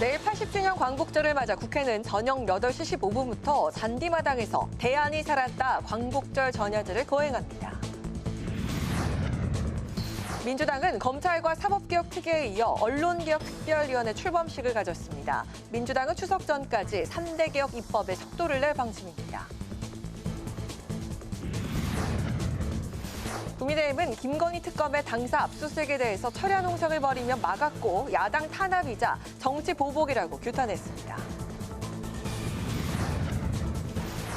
내일 80주년 광복절을 맞아 국회는 저녁 8시 15분부터 잔디마당에서 대안이 살았다 광복절 전야제를 거행합니다. 민주당은 검찰과 사법개혁특위에 이어 언론개혁특별위원회 출범식을 가졌습니다. 민주당은 추석 전까지 3대 개혁 입법에 속도를 낼 방침입니다. 국민의힘은 김건희 특검의 당사 압수수색에 대해서 철야 농성을 벌이며 막았고 야당 탄압이자 정치 보복이라고 규탄했습니다.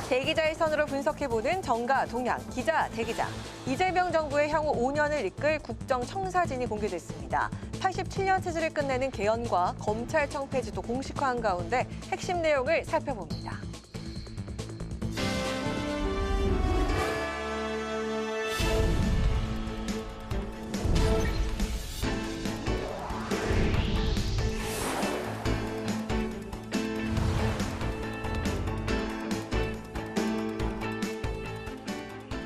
대기자의 선으로 분석해보는 정가, 동향, 기자, 대기자. 이재명 정부의 향후 5년을 이끌 국정청사진이 공개됐습니다. 87년 체제를 끝내는 개헌과 검찰청 폐지도 공식화한 가운데 핵심 내용을 살펴봅니다.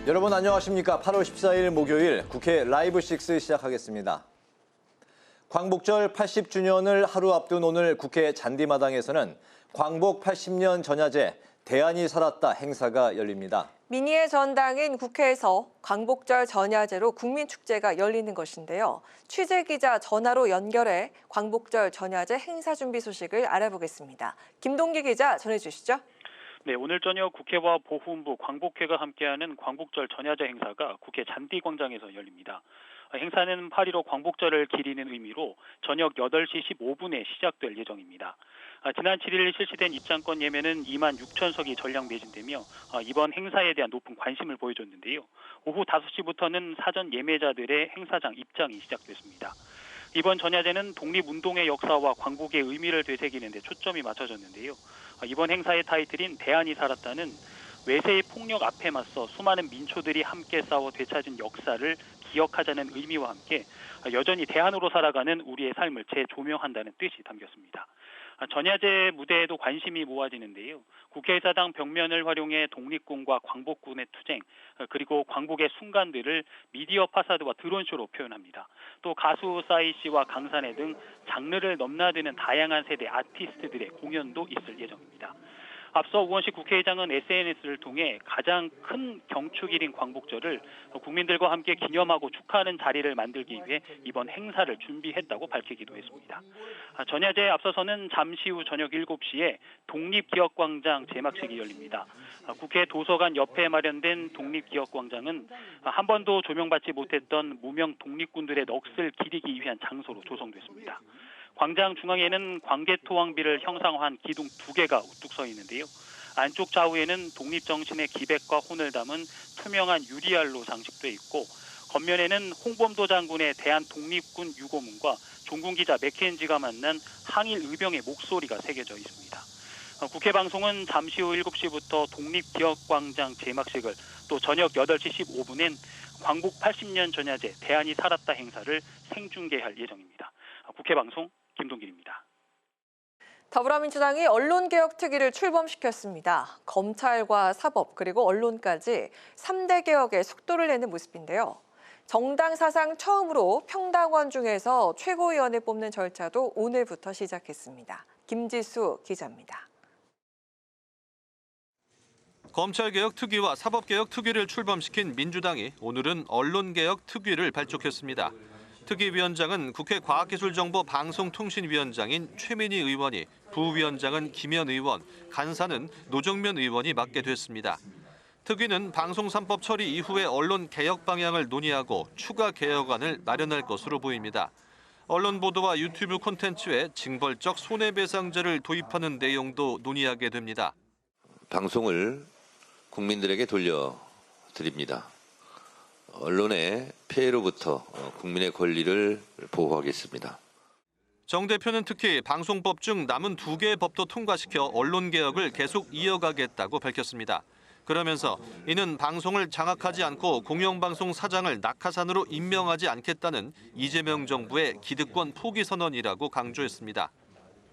여러분 안녕하십니까? 8월 14일 목요일 국회 라이브 6 시작하겠습니다. 광복절 80주년을 하루 앞둔 오늘 국회 잔디마당에서는 광복 80년 전야제 대안이 살았다 행사가 열립니다. 민의의 전당인 국회에서 광복절 전야제로 국민축제가 열리는 것인데요. 취재기자 전화로 연결해 광복절 전야제 행사 준비 소식을 알아보겠습니다. 김동기 기자 전해주시죠. 네, 오늘 저녁 국회와 보훈부, 광복회가 함께하는 광복절 전야제 행사가 국회 잔디광장에서 열립니다. 행사는 8.15 광복절을 기리는 의미로 저녁 8시 15분에 시작될 예정입니다. 지난 7일 실시된 입장권 예매는 2만 6천 석이 전량 매진되며 이번 행사에 대한 높은 관심을 보여줬는데요. 오후 5시부터는 사전 예매자들의 행사장 입장이 시작됐습니다. 이번 전야제는 독립운동의 역사와 광복의 의미를 되새기는 데 초점이 맞춰졌는데요. 이번 행사의 타이틀인 대안이 살았다는 외세의 폭력 앞에 맞서 수많은 민초들이 함께 싸워 되찾은 역사를 기억하자는 의미와 함께 여전히 대안으로 살아가는 우리의 삶을 재조명한다는 뜻이 담겼습니다. 전야제 무대에도 관심이 모아지는데요. 국회의사당 벽면을 활용해 독립군과 광복군의 투쟁, 그리고 광복의 순간들을 미디어 파사드와 드론쇼로 표현합니다. 또 가수 싸이 씨와 강산해 등 장르를 넘나드는 다양한 세대 아티스트들의 공연도 있을 예정입니다. 앞서 우원식 국회의장은 SNS를 통해 가장 큰 경축일인 광복절을 국민들과 함께 기념하고 축하하는 자리를 만들기 위해 이번 행사를 준비했다고 밝히기도 했습니다. 전야제에 앞서서는 잠시 후 저녁 7시에 독립기억광장 제막식이 열립니다. 국회 도서관 옆에 마련된 독립기억광장은 한 번도 조명받지 못했던 무명 독립군들의 넋을 기리기 위한 장소로 조성됐습니다. 광장 중앙에는 광개토왕비를 형상화한 기둥 2개가 우뚝 서 있는데요. 안쪽 좌우에는 독립정신의 기백과 혼을 담은 투명한 유리알로 장식돼 있고 겉면에는 홍범도 장군의 대한독립군 유고문과 종군기자 맥켄지가 만난 항일 의병의 목소리가 새겨져 있습니다. 국회 방송은 잠시 후 7시부터 독립기억광장 제막식을 또 저녁 8시 15분엔 광복 80년 전야제 대안이 살았다 행사를 생중계할 예정입니다. 국회 방송 김동길입니다. 더불어민주당이 언론개혁특위를 출범시켰습니다. 검찰과 사법 그리고 언론까지 3대 개혁에 속도를 내는 모습인데요. 정당 사상 처음으로 평당원 중에서 최고위원을 뽑는 절차도 오늘부터 시작했습니다. 김지수 기자입니다. 검찰개혁특위와 사법개혁특위를 출범시킨 민주당이 오늘은 언론개혁특위를 발족했습니다. 특위위원장은 국회 과학기술정보 방송통신위원장인 최민희 의원이, 부위원장은 김현 의원, 간사는 노정면 의원이 맡게 됐습니다. 특위는 방송 3법 처리 이후에 언론 개혁 방향을 논의하고 추가 개혁안을 마련할 것으로 보입니다. 언론 보도와 유튜브 콘텐츠에 징벌적 손해배상제를 도입하는 내용도 논의하게 됩니다. 방송을 국민들에게 돌려드립니다. 언론의 폐해로부터 국민의 권리를 보호하겠습니다. 정 대표는 특히 방송법 중 남은 2개의 법도 통과시켜 언론개혁을 계속 이어가겠다고 밝혔습니다. 그러면서 이는 방송을 장악하지 않고 공영방송 사장을 낙하산으로 임명하지 않겠다는 이재명 정부의 기득권 포기 선언이라고 강조했습니다.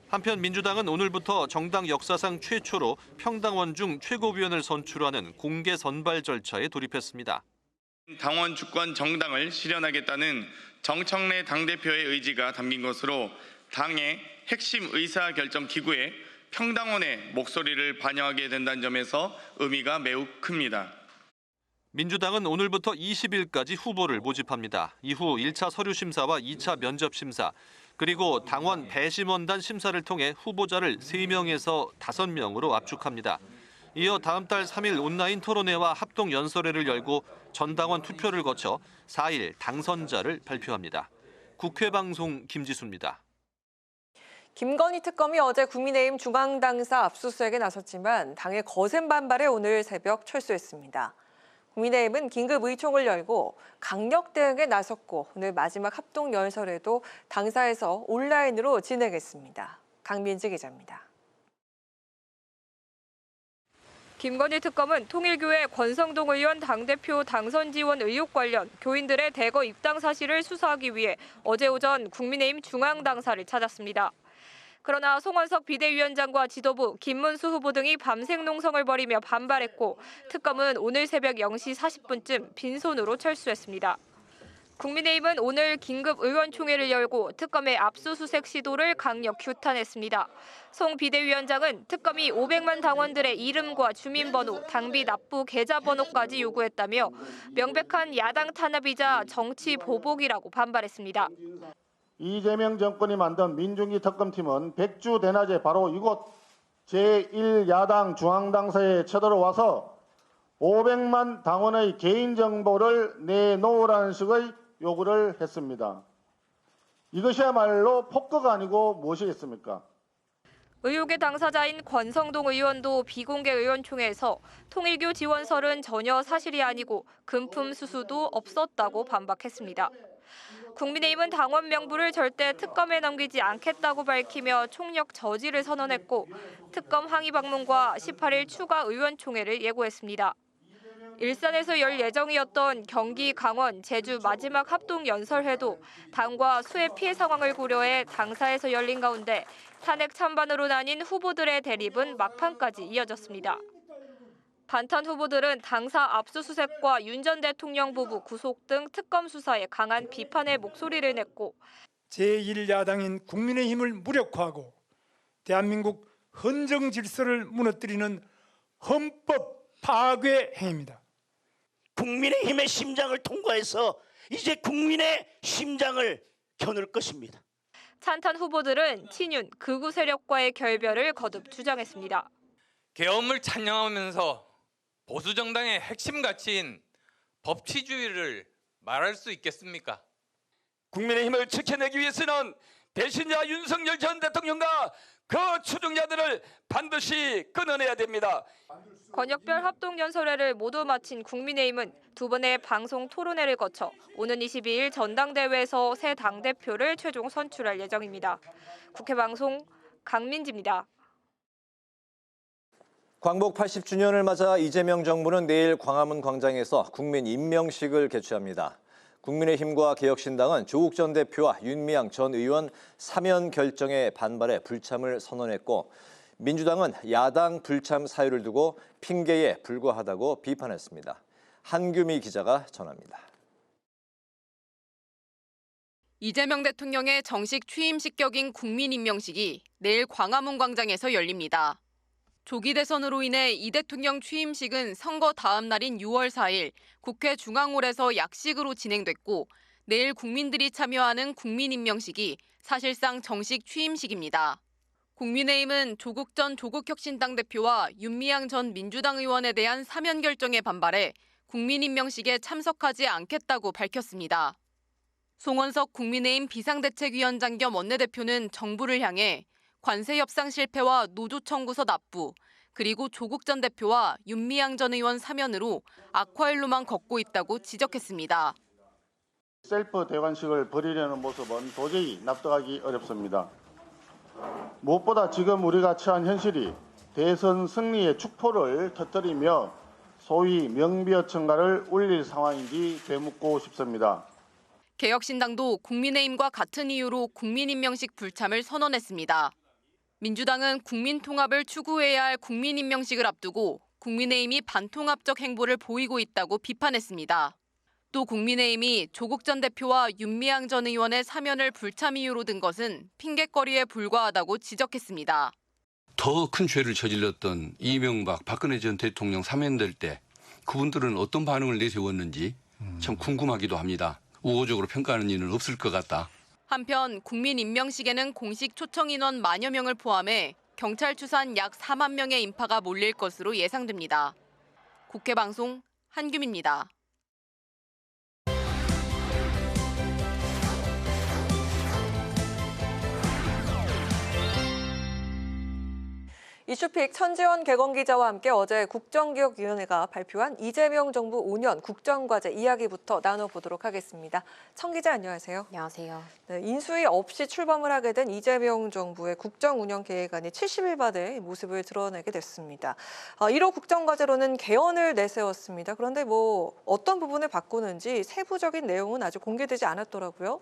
한편 민주당은 오늘부터 정당 역사상 최초로 평당원 중 최고위원을 선출하는 공개 선발 절차에 돌입했습니다. 당원 주권 정당을 실현하겠다는 정청래 당대표의 의지가 담긴 것으로 당의 핵심 의사결정 기구의 평당원의 목소리를 반영하게 된다는 점에서 의미가 매우 큽니다. 민주당은 오늘부터 20일까지 후보를 모집합니다. 이후 1차 서류 심사와 2차 면접 심사, 그리고 당원 배심원단 심사를 통해 후보자를 3명에서 5명으로 압축합니다. 이어 다음 달 3일 온라인 토론회와 합동 연설회를 열고 전당원 투표를 거쳐 4일 당선자를 발표합니다. 국회방송 김지수입니다. 김건희 특검이 어제 국민의힘 중앙당사 압수수색에 나섰지만 당의 거센 반발에 오늘 새벽 철수했습니다. 국민의힘은 긴급 의총을 열고 강력 대응에 나섰고 오늘 마지막 합동 연설회도 당사에서 온라인으로 진행했습니다. 강민지 기자입니다. 김건희 특검은 통일교회 권성동 의원 당대표 당선 지원 의혹 관련 교인들의 대거 입당 사실을 수사하기 위해 어제 오전 국민의힘 중앙당사를 찾았습니다. 그러나 송원석 비대위원장과 지도부, 김문수 후보 등이 밤샘 농성을 벌이며 반발했고 특검은 오늘 새벽 0시 40분쯤 빈손으로 철수했습니다. 국민의힘은 오늘 긴급 의원총회를 열고 특검의 압수수색 시도를 강력 규탄했습니다. 송 비대위원장은 특검이 500만 당원들의 이름과 주민번호, 당비 납부 계좌번호까지 요구했다며 명백한 야당 탄압이자 정치 보복이라고 반발했습니다. 이재명 정권이 만든 민중기 특검팀은 백주 대낮에 바로 이곳 제1야당 중앙당사에 쳐들어와서 500만 당원의 개인정보를 내놓으라는 식의 요구를 했습니다. 이것이야말로 폭거가 아니고 무엇이겠습니까? 의혹의 당사자인 권성동 의원도 비공개 의원총회에서 통일교 지원설은 전혀 사실이 아니고 금품 수수도 없었다고 반박했습니다. 국민의힘은 당원 명부를 절대 특검에 넘기지 않겠다고 밝히며 총력 저지를 선언했고 특검 항의 방문과 18일 추가 의원총회를 예고했습니다. 일산에서 열 예정이었던 경기, 강원, 제주 마지막 합동 연설회도 당과 수해 피해 상황을 고려해 당사에서 열린 가운데 탄핵 찬반으로 나뉜 후보들의 대립은 막판까지 이어졌습니다. 반탄 후보들은 당사 압수수색과 윤 전 대통령 부부 구속 등 특검 수사에 강한 비판의 목소리를 냈고 제1야당인 국민의힘을 무력화하고 대한민국 헌정 질서를 무너뜨리는 헌법 파괴 행위입니다. 국민의힘의 심장을 통과해서 이제 국민의 심장을 겨눌 것입니다. 찬탄 후보들은 친윤, 극우 세력과의 결별을 거듭 주장했습니다. 계엄을 찬양하면서 보수 정당의 핵심 가치인 법치주의를 말할 수 있겠습니까? 국민의힘을 지켜내기 위해서는 배신자 윤석열 전 대통령과 그 추종자들을 반드시 끊어내야 됩니다. 권역별 합동연설회를 모두 마친 국민의힘은 두 번의 방송 토론회를 거쳐 오는 22일 전당대회에서 새 당대표를 최종 선출할 예정입니다. 국회방송 강민지입니다. 광복 80주년을 맞아 이재명 정부는 내일 광화문 광장에서 국민 임명식을 개최합니다. 국민의힘과 개혁신당은 조국 전 대표와 윤미향 전 의원 사면 결정에 반발해 불참을 선언했고 민주당은 야당 불참 사유를 두고 핑계에 불과하다고 비판했습니다. 한규미 기자가 전합니다. 이재명 대통령의 정식 취임식 격인 국민임명식이 내일 광화문 광장에서 열립니다. 조기 대선으로 인해 이 대통령 취임식은 선거 다음 날인 6월 4일 국회 중앙홀에서 약식으로 진행됐고 내일 국민들이 참여하는 국민임명식이 사실상 정식 취임식입니다. 국민의힘은 조국 전 조국혁신당 대표와 윤미향 전 민주당 의원에 대한 사면 결정에 반발해 국민임명식에 참석하지 않겠다고 밝혔습니다. 송원석 국민의힘 비상대책위원장 겸 원내대표는 정부를 향해 관세 협상 실패와 노조 청구서 납부, 그리고 조국 전 대표와 윤미향 전 의원 사면으로 악화일로만 걷고 있다고 지적했습니다. 셀프 대관식을 벌이려는 모습은 도저히 납득하기 어렵습니다. 무엇보다 지금 우리가 처한 현실이 대선 승리의 축포를 터뜨리며 소위 명비어천가를 울릴 상황인지 되묻고 싶습니다. 개혁신당도 국민의힘과 같은 이유로 국민임명식 불참을 선언했습니다. 민주당은 국민통합을 추구해야 할 국민임명식을 앞두고 국민의힘이 반통합적 행보를 보이고 있다고 비판했습니다. 또 국민의힘이 조국 전 대표와 윤미향 전 의원의 사면을 불참 이유로 든 것은 핑계거리에 불과하다고 지적했습니다. 더 큰 죄를 저질렀던 이명박, 박근혜 전 대통령 사면될 때 그분들은 어떤 반응을 내세웠는지 참 궁금하기도 합니다. 우호적으로 평가하는 일은 없을 것 같다. 한편 국민 임명식에는 공식 초청 인원 만여 명을 포함해 경찰 추산 약 4만 명의 인파가 몰릴 것으로 예상됩니다. 국회 방송 한규미입니다. 이슈픽 천지원 개건 기자와 함께 어제 국정기획위원회가 발표한 이재명 정부 5년 국정과제 이야기부터 나눠보도록 하겠습니다. 천 기자 안녕하세요. 안녕하세요. 네, 인수위 없이 출범을 하게 된 이재명 정부의 국정운영계획안이 70일 만에 모습을 드러내게 됐습니다. 1호 국정과제로는 개헌을 내세웠습니다. 그런데 어떤 부분을 바꾸는지 세부적인 내용은 아직 공개되지 않았더라고요.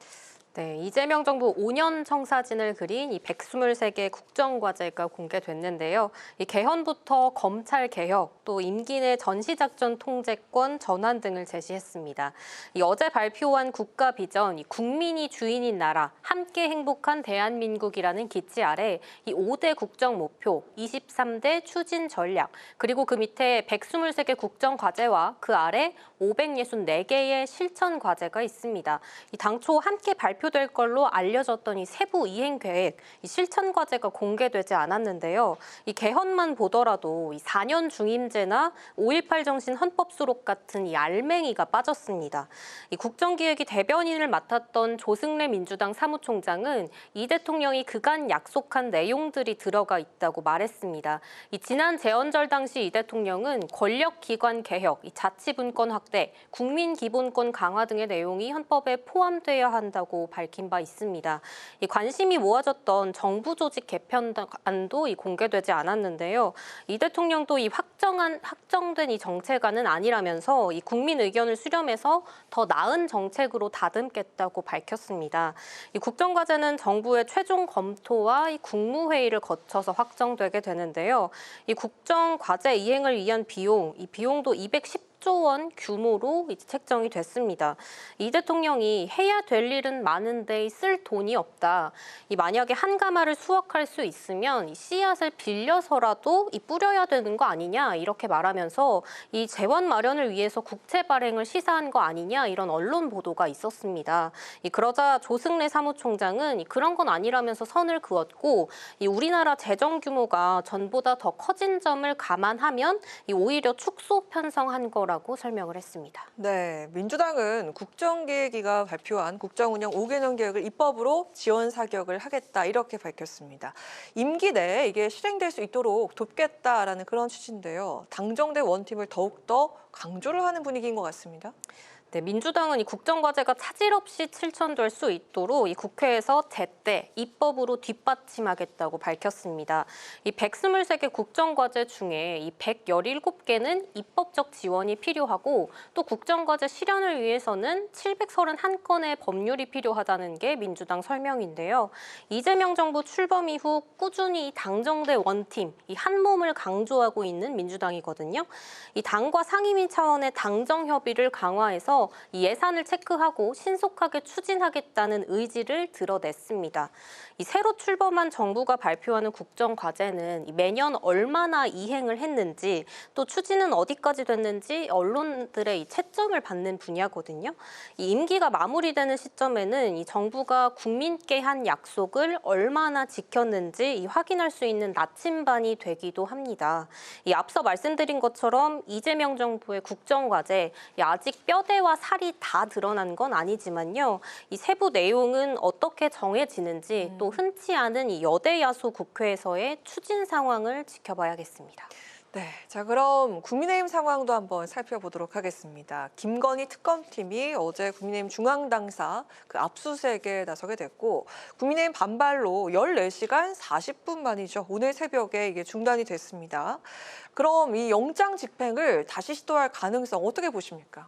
네, 이재명 정부 5년 청사진을 그린 이 123개 국정과제가 공개됐는데요. 이 개헌부터 검찰 개혁, 또 임기 내 전시작전 통제권 전환 등을 제시했습니다. 이 어제 발표한 국가 비전, 이 국민이 주인인 나라, 함께 행복한 대한민국이라는 기치 아래 이 5대 국정 목표, 23대 추진 전략, 그리고 그 밑에 123개 국정과제와 그 아래 564개의 실천 과제가 있습니다. 이 당초 함께 발표될 걸로 알려졌던 이 세부 이행 계획, 이 실천 과제가 공개되지 않았는데요. 이 개헌만 보더라도 이 4년 중임제나 5.18 정신 헌법 수록 같은 이 알맹이가 빠졌습니다. 이 국정기획위 대변인을 맡았던 조승래 민주당 사무총장은 이 대통령이 그간 약속한 내용들이 들어가 있다고 말했습니다. 이 지난 재헌절 당시 이 대통령은 권력기관 개혁, 이 자치분권 확대, 국민기본권 강화 등의 내용이 헌법에 포함되어야 한다고 밝힌 바 있습니다. 이 관심이 모아졌던 정부 조직 개편안도 공개되지 않았는데요. 이 대통령도 이 확정된 이 정책안은 아니라면서 이 국민 의견을 수렴해서 더 나은 정책으로 다듬겠다고 밝혔습니다. 이 국정과제는 정부의 최종 검토와 이 국무회의를 거쳐서 확정되게 되는데요. 이 국정과제 이행을 위한 이 비용도 210조 원 규모로 책정이 됐습니다. 이 대통령이 해야 될 일은 많은데 쓸 돈이 없다. 만약에 한 가마를 수확할 수 있으면 이 씨앗을 빌려서라도 뿌려야 되는 거 아니냐 이렇게 말하면서 이 재원 마련을 위해서 국채 발행을 시사한 거 아니냐 이런 언론 보도가 있었습니다. 그러자 조승래 사무총장은 그런 건 아니라면서 선을 그었고 우리나라 재정 규모가 전보다 더 커진 점을 감안하면 오히려 축소 편성한 거라고 설명을 했습니다. 네, 민주당은 국정기획위가 발표한 국정운영 5개년 계획을 입법으로 지원 사격을 하겠다 이렇게 밝혔습니다. 임기 내에 이게 실행될 수 있도록 돕겠다라는 그런 취지인데요. 당정대 원팀을 더욱더 강조를 하는 분위기인 것 같습니다. 네, 민주당은 이 국정과제가 차질 없이 실천될 수 있도록 이 국회에서 제때 입법으로 뒷받침하겠다고 밝혔습니다. 이 123개 국정과제 중에 이 117개는 입법적 지원이 필요하고 또 국정과제 실현을 위해서는 731건의 법률이 필요하다는 게 민주당 설명인데요. 이재명 정부 출범 이후 꾸준히 당정대 원팀, 이 한 몸을 강조하고 있는 민주당이거든요. 이 당과 상임위 차원의 당정 협의를 강화해서 이 예산을 체크하고 신속하게 추진하겠다는 의지를 드러냈습니다. 이 새로 출범한 정부가 발표하는 국정과제는 매년 얼마나 이행을 했는지 또 추진은 어디까지 됐는지 언론들의 이 채점을 받는 분야거든요. 이 임기가 마무리되는 시점에는 이 정부가 국민께 한 약속을 얼마나 지켰는지 확인할 수 있는 나침반이 되기도 합니다. 앞서 말씀드린 것처럼 이재명 정부의 국정과제 아직 뼈대와 살이 다 드러난 건 아니지만요. 이 세부 내용은 어떻게 정해지는지 또 흔치 않은 이 여대 야수 국회에서의 추진 상황을 지켜봐야겠습니다. 네, 자 그럼 국민의힘 상황도 한번 살펴보도록 하겠습니다. 김건희 특검팀이 어제 국민의힘 중앙당사 압수수색에 나서게 됐고 국민의힘 반발로 14시간 40분 만이죠. 오늘 새벽에 이게 중단이 됐습니다. 그럼 이 영장 집행을 다시 시도할 가능성 어떻게 보십니까?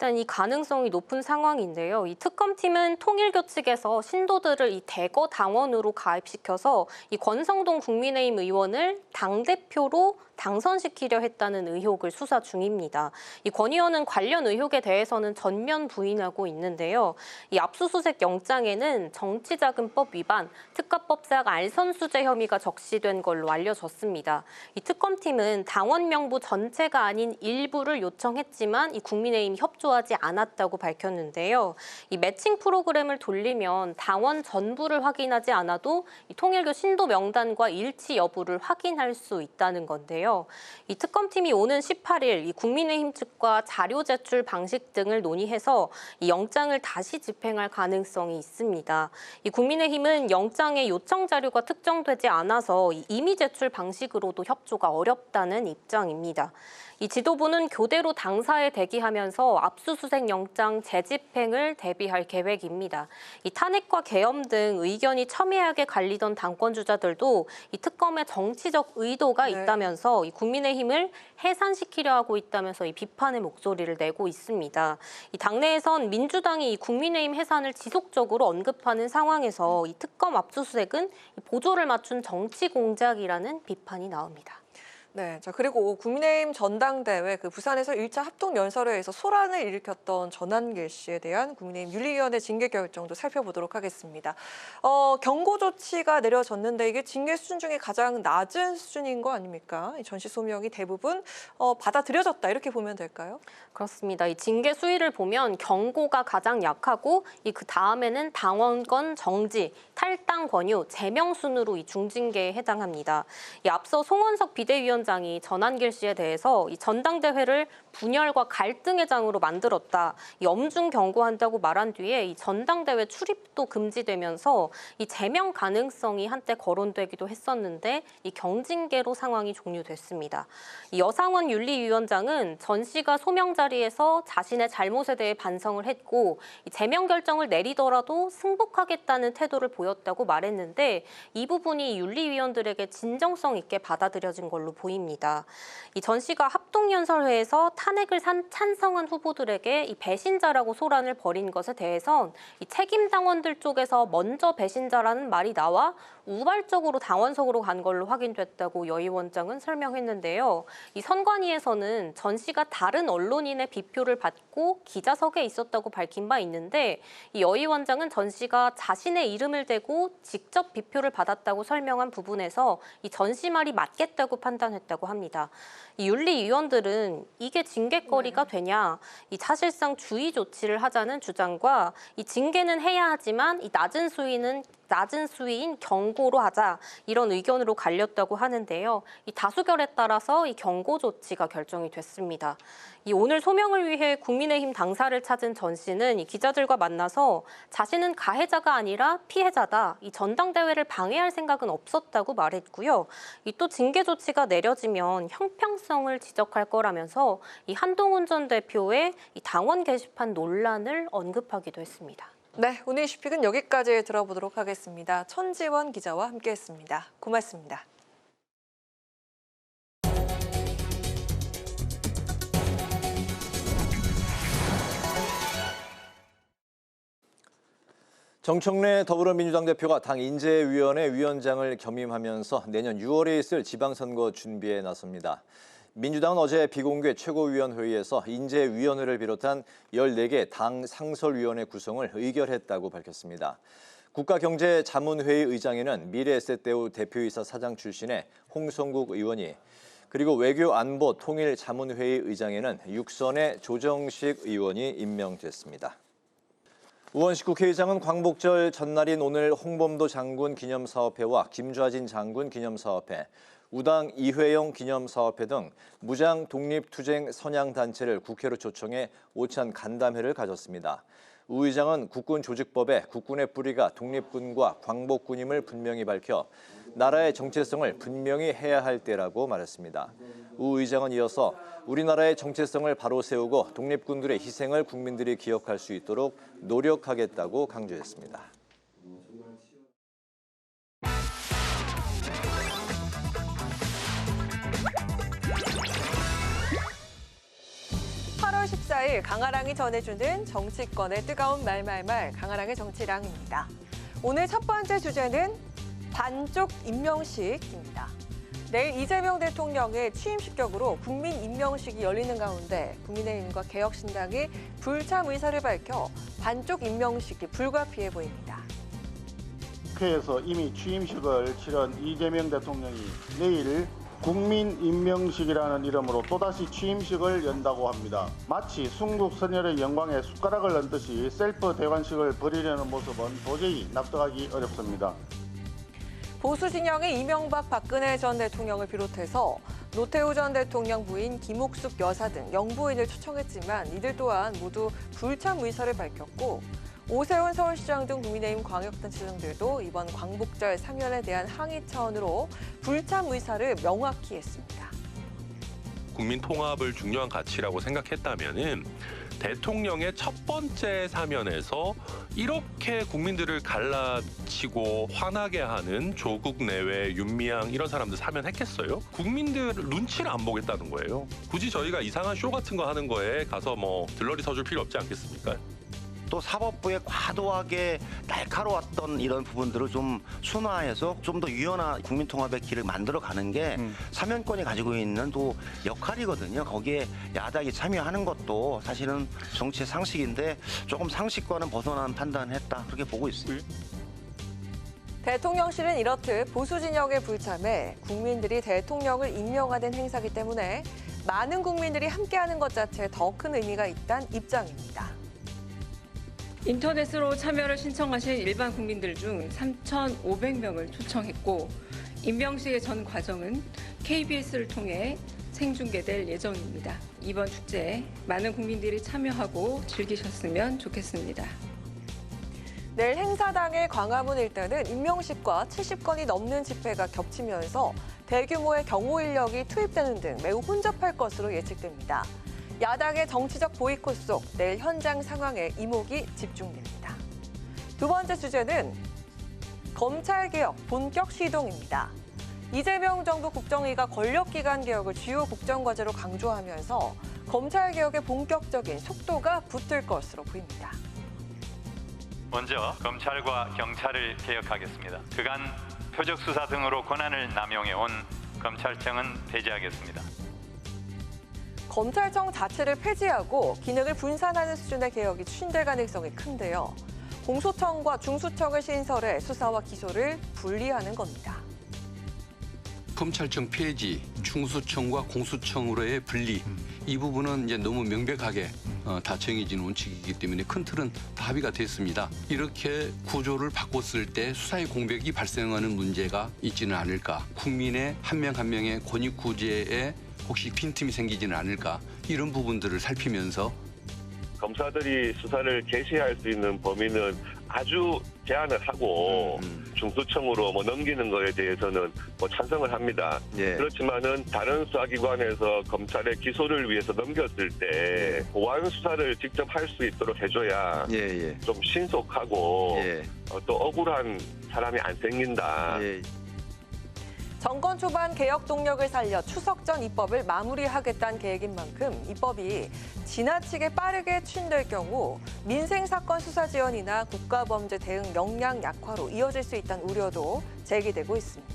일단 이 가능성이 높은 상황인데요. 이 특검팀은 통일교 측에서 신도들을 이 대거 당원으로 가입시켜서 이 권성동 국민의힘 의원을 당대표로 당선시키려 했다는 의혹을 수사 중입니다. 이 권 의원은 관련 의혹에 대해서는 전면 부인하고 있는데요. 이 압수수색 영장에는 정치자금법 위반, 특가법상 알선수재 혐의가 적시된 걸로 알려졌습니다. 이 특검팀은 당원 명부 전체가 아닌 일부를 요청했지만 이 국민의힘이 협조하지 않았다고 밝혔는데요. 이 매칭 프로그램을 돌리면 당원 전부를 확인하지 않아도 이 통일교 신도 명단과 일치 여부를 확인할 수 있다는 건데요. 이 특검팀이 오는 18일 이 국민의힘 측과 자료 제출 방식 등을 논의해서 이 영장을 다시 집행할 가능성이 있습니다. 이 국민의힘은 영장의 요청 자료가 특정되지 않아서 이 임의 제출 방식으로도 협조가 어렵다는 입장입니다. 이 지도부는 교대로 당사에 대기하면서 압수수색 영장 재집행을 대비할 계획입니다. 이 탄핵과 계엄 등 의견이 첨예하게 갈리던 당권 주자들도 이 특검에 정치적 의도가 있다면서 이 국민의힘을 해산시키려 하고 있다면서 이 비판의 목소리를 내고 있습니다. 이 당내에선 민주당이 이 국민의힘 해산을 지속적으로 언급하는 상황에서 이 특검 압수수색은 보조를 맞춘 정치 공작이라는 비판이 나옵니다. 네, 자 그리고 국민의힘 전당대회 그 부산에서 1차 합동연설회에서 소란을 일으켰던 전한길 씨에 대한 국민의힘 윤리위원회 징계 결정도 살펴보도록 하겠습니다. 경고 조치가 내려졌는데 이게 징계 수준 중에 가장 낮은 수준인 거 아닙니까? 이 전시 소명이 대부분 받아들여졌다 이렇게 보면 될까요? 그렇습니다. 이 징계 수위를 보면 경고가 가장 약하고 그 다음에는 당원권 정지, 탈당 권유, 제명 순으로 이 중징계에 해당합니다. 이 앞서 송원석 비대위원장이 전한길 씨에 대해서 이 전당대회를 분열과 갈등의 장으로 만들었다, 이 엄중 경고한다고 말한 뒤에 이 전당대회 출입도 금지되면서 이 제명 가능성이 한때 거론되기도 했었는데 이 경징계로 상황이 종료됐습니다. 이 여상원 윤리위원장은 전 씨가 소명 자리에서 자신의 잘못에 대해 반성을 했고 이 제명 결정을 내리더라도 승복하겠다는 태도를 보였다고 말했는데 이 부분이 윤리위원들에게 진정성 있게 받아들여진 걸로 보입니다. 이 전 씨가 합동연설회에서 탄핵을 찬성한 후보들에게 이 배신자라고 소란을 벌인 것에 대해선 이 책임 당원들 쪽에서 먼저 배신자라는 말이 나와 우발적으로 당원석으로 간 걸로 확인됐다고 여 위원장은 설명했는데요. 이 선관위에서는 전 씨가 다른 언론인의 비표를 받고 기자석에 있었다고 밝힌 바 있는데 이 여 위원장은 전 씨가 자신의 이름을 대고 직접 비표를 받았다고 설명한 부분에서 이 전 씨 말이 맞겠다고 판단했다고 합니다. 이 윤리위원들은 이게 징계거리가 되냐, 이 사실상 주의 조치를 하자는 주장과 이 징계는 해야 하지만 이 낮은 수위인 경고로 하자, 이런 의견으로 갈렸다고 하는데요. 이 다수결에 따라서 이 경고 조치가 결정이 됐습니다. 이 오늘 소명을 위해 국민의힘 당사를 찾은 전 씨는 이 기자들과 만나서 자신은 가해자가 아니라 피해자다, 이 전당대회를 방해할 생각은 없었다고 말했고요. 이 또 징계 조치가 내려지면 형평성을 지적할 거라면서 이 한동훈 전 대표의 이 당원 게시판 논란을 언급하기도 했습니다. 네, 오늘 이슈픽은 여기까지 들어보도록 하겠습니다. 천지원 기자와 함께했습니다. 고맙습니다. 정청래 더불어민주당 대표가 당 인재위원회 위원장을 겸임하면서 내년 6월에 있을 지방선거 준비에 나섭니다. 민주당은 어제 비공개 최고위원회의에서 인재위원회를 비롯한 14개 당 상설위원회 구성을 의결했다고 밝혔습니다. 국가경제자문회의 의장에는 미래에셋대우 대표이사 사장 출신의 홍성국 의원이, 그리고 외교안보통일자문회의 의장에는 육선의 조정식 의원이 임명됐습니다. 우원식 국회의장은 광복절 전날인 오늘 홍범도 장군 기념사업회와 김좌진 장군 기념사업회, 우당 이회영 기념사업회 등 무장 독립투쟁 선양단체를 국회로 초청해 오찬 간담회를 가졌습니다. 우 의장은 국군조직법에 국군의 뿌리가 독립군과 광복군임을 분명히 밝혀 나라의 정체성을 분명히 해야 할 때라고 말했습니다. 우 의장은 이어서 우리나라의 정체성을 바로 세우고 독립군들의 희생을 국민들이 기억할 수 있도록 노력하겠다고 강조했습니다. 8월 14일 강아랑이 전해주는 정치권의 뜨거운 말말말 강아랑의 정치랑입니다. 오늘 첫 번째 주제는 반쪽 임명식입니다. 내일 이재명 대통령의 취임식 격으로 국민 임명식이 열리는 가운데 국민의힘과 개혁신당이 불참 의사를 밝혀 반쪽 임명식이 불가피해 보입니다. 국회에서 이미 취임식을 치른 이재명 대통령이 내일 국민임명식이라는 이름으로 또다시 취임식을 연다고 합니다. 마치 순국 선열의 영광에 숟가락을 얹듯이 셀프 대관식을 벌이려는 모습은 도저히 납득하기 어렵습니다. 보수 진영의 이명박 박근혜 전 대통령을 비롯해서 노태우 전 대통령 부인 김옥숙 여사 등 영부인을 초청했지만 이들 또한 모두 불참 의사를 밝혔고 오세훈 서울시장 등 국민의힘 광역단체장들도 이번 광복절 사면에 대한 항의 차원으로 불참 의사를 명확히 했습니다. 국민 통합을 중요한 가치라고 생각했다면은 대통령의 첫 번째 사면에서 이렇게 국민들을 갈라치고 화나게 하는 조국 내외 윤미향 이런 사람들 사면했겠어요? 국민들 눈치를 안 보겠다는 거예요. 굳이 저희가 이상한 쇼 같은 거 하는 거에 가서 뭐 들러리 서줄 필요 없지 않겠습니까? 또 사법부의 과도하게 날카로웠던 이런 부분들을 좀 순화해서 좀 더 유연한 국민통합의 길을 만들어가는 게 사면권이 가지고 있는 또 역할이거든요. 거기에 야당이 참여하는 것도 사실은 정치의 상식인데 조금 상식과는 벗어난 판단을 했다. 그렇게 보고 있습니다. 대통령실은 이렇듯 보수 진영의 불참에 국민들이 대통령을 임명하는 행사이기 때문에 많은 국민들이 함께하는 것 자체에 더 큰 의미가 있다는 입장입니다. 인터넷으로 참여를 신청하신 일반 국민들 중 3,500명을 초청했고 임명식의 전 과정은 KBS를 통해 생중계될 예정입니다. 이번 축제에 많은 국민들이 참여하고 즐기셨으면 좋겠습니다. 내일 행사 당일 광화문 일대는 임명식과 70건이 넘는 집회가 겹치면서 대규모의 경호 인력이 투입되는 등 매우 혼잡할 것으로 예측됩니다. 야당의 정치적 보이콧 속 내일 현장 상황에 이목이 집중됩니다. 두 번째 주제는 검찰개혁 본격 시동입니다. 이재명 정부 국정위가 권력기관 개혁을 주요 국정과제로 강조하면서 검찰개혁의 본격적인 속도가 붙을 것으로 보입니다. 먼저 검찰과 경찰을 개혁하겠습니다. 그간 표적 수사 등으로 권한을 남용해온 검찰청은 폐지하겠습니다. 검찰청 자체를 폐지하고 기능을 분산하는 수준의 개혁이 추진될 가능성이 큰데요. 공소청과 중수청을 신설해 수사와 기소를 분리하는 겁니다. 검찰청 폐지, 중수청과 공수청으로의 분리 이 부분은 이제 너무 명백하게 다 정해진 원칙이기 때문에 큰 틀은 다 합의가 됐습니다. 이렇게 구조를 바꿨을 때 수사의 공백이 발생하는 문제가 있지는 않을까. 국민의 한 명 한 명의 권익 구제에 혹시 빈틈이 생기지는 않을까. 이런 부분들을 살피면서 검사들이 수사를 개시할 수 있는 범위는 아주 제한을 하고 중수청으로 넘기는 거에 대해서는 찬성을 합니다. 예. 그렇지만은 다른 수사기관에서 검찰의 기소를 위해서 넘겼을 때 보완 수사를 직접 할 수 있도록 해줘야 좀 신속하고 또 억울한 사람이 안 생긴다. 정권 초반 개혁 동력을 살려 추석 전 입법을 마무리하겠다는 계획인 만큼 입법이 지나치게 빠르게 추진될 경우 민생 사건 수사 지연이나 국가범죄 대응 역량 약화로 이어질 수 있다는 우려도 제기되고 있습니다.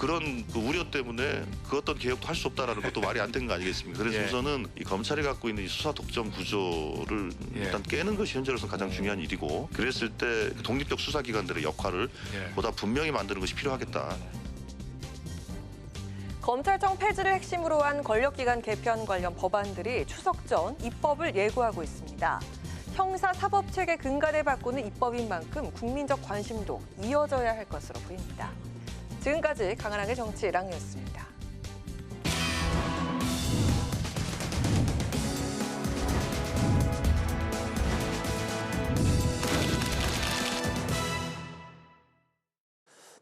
그런 우려 때문에 그 어떤 개혁도 할 수 없다라는 것도 말이 안 되는 거 아니겠습니까? 그래서 우선은 이 검찰이 갖고 있는 이 수사 독점 구조를 일단 깨는 것이 현재로서 가장 중요한 일이고 그랬을 때 독립적 수사기관들의 역할을 보다 분명히 만드는 것이 필요하겠다. 검찰청 폐지를 핵심으로 한 권력기관 개편 관련 법안들이 추석 전 입법을 예고하고 있습니다. 형사 사법체계 근간을 바꾸는 입법인 만큼 국민적 관심도 이어져야 할 것으로 보입니다. 지금까지 강한항의 정치랑이었습니다.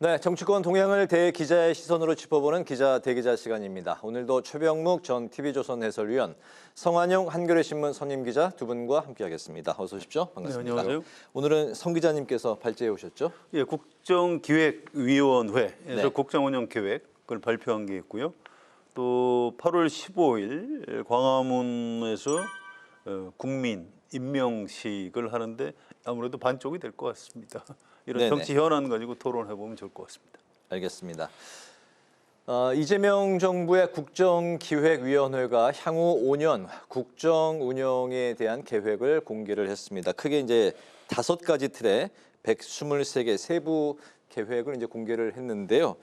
네, 정치권 동향을 대기자의 시선으로 짚어보는 기자 대기자 시간입니다. 오늘도 최병묵 전 TV조선 해설위원, 성환용 한겨레신문 선임기자 두 분과 함께하겠습니다. 어서 오십시오. 반갑습니다. 네, 안녕하세요. 오늘은 성 기자님께서 발제해 오셨죠? 예, 국정기획위원회에서 국정운영계획을 발표한 게 있고요. 또 8월 15일 광화문에서 국민 임명식을 하는데 아무래도 반쪽이 될 것 같습니다. 이런 네네. 정치 현안 가지고 토론해 보면 좋을 것 같습니다. 알겠습니다. 이재명 정부의 국정기획위원회가 향후 5년 국정 운영에 대한 계획을 공개를 했습니다. 크게 이제 5가지 틀의 123개 세부 계획을 이제 공개를 했는데요.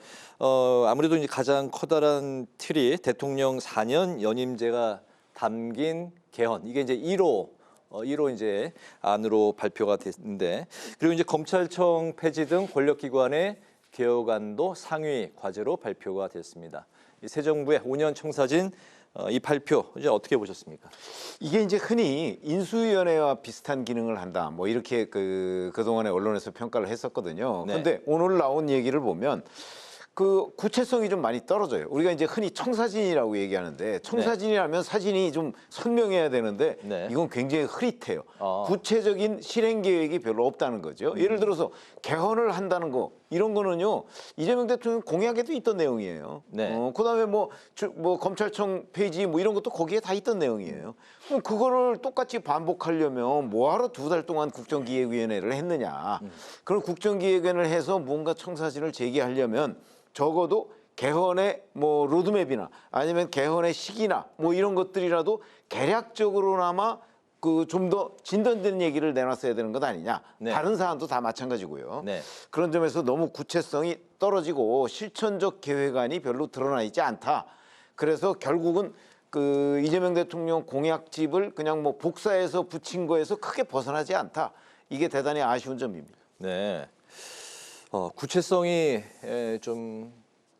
아무래도 이제 가장 커다란 틀이 대통령 4년 연임제가 담긴 개헌. 이게 이제 1호 이제 안으로 발표가 됐는데, 그리고 이제 검찰청 폐지 등 권력기관의 개혁안도 상위 과제로 발표가 됐습니다. 이 새 정부의 5년 청사진 이 발표 이제 어떻게 보셨습니까? 이게 이제 흔히 인수위원회와 비슷한 기능을 한다. 뭐 이렇게 그동안에 언론에서 평가를 했었거든요. 네. 그런데 오늘 나온 얘기를 보면 그 구체성이 좀 많이 떨어져요. 우리가 이제 흔히 청사진이라고 얘기하는데 청사진이라면 사진이 좀 선명해야 되는데 이건 굉장히 흐릿해요. 구체적인 실행 계획이 별로 없다는 거죠. 예를 들어서 개헌을 한다는 거 이런 거는요 이재명 대통령 공약에도 있던 내용이에요. 그다음에 뭐 검찰청 폐지 뭐 이런 것도 거기에 다 있던 내용이에요. 그럼 그거를 똑같이 반복하려면 뭐하러 2달 동안 국정기획위원회를 했느냐? 그럼 국정기획위원회를 해서 뭔가 청사진을 제기하려면 적어도 개헌의 뭐 로드맵이나 아니면 개헌의 시기나 뭐 이런 것들이라도 개략적으로나마 그 좀 더 진전된 얘기를 내놨어야 되는 것 아니냐. 다른 사안도 다 마찬가지고요. 그런 점에서 너무 구체성이 떨어지고 실천적 계획안이 별로 드러나 있지 않다. 그래서 결국은 그 이재명 대통령 공약집을 그냥 뭐 복사해서 붙인 거에서 크게 벗어나지 않다. 이게 대단히 아쉬운 점입니다. 네. 구체성이 좀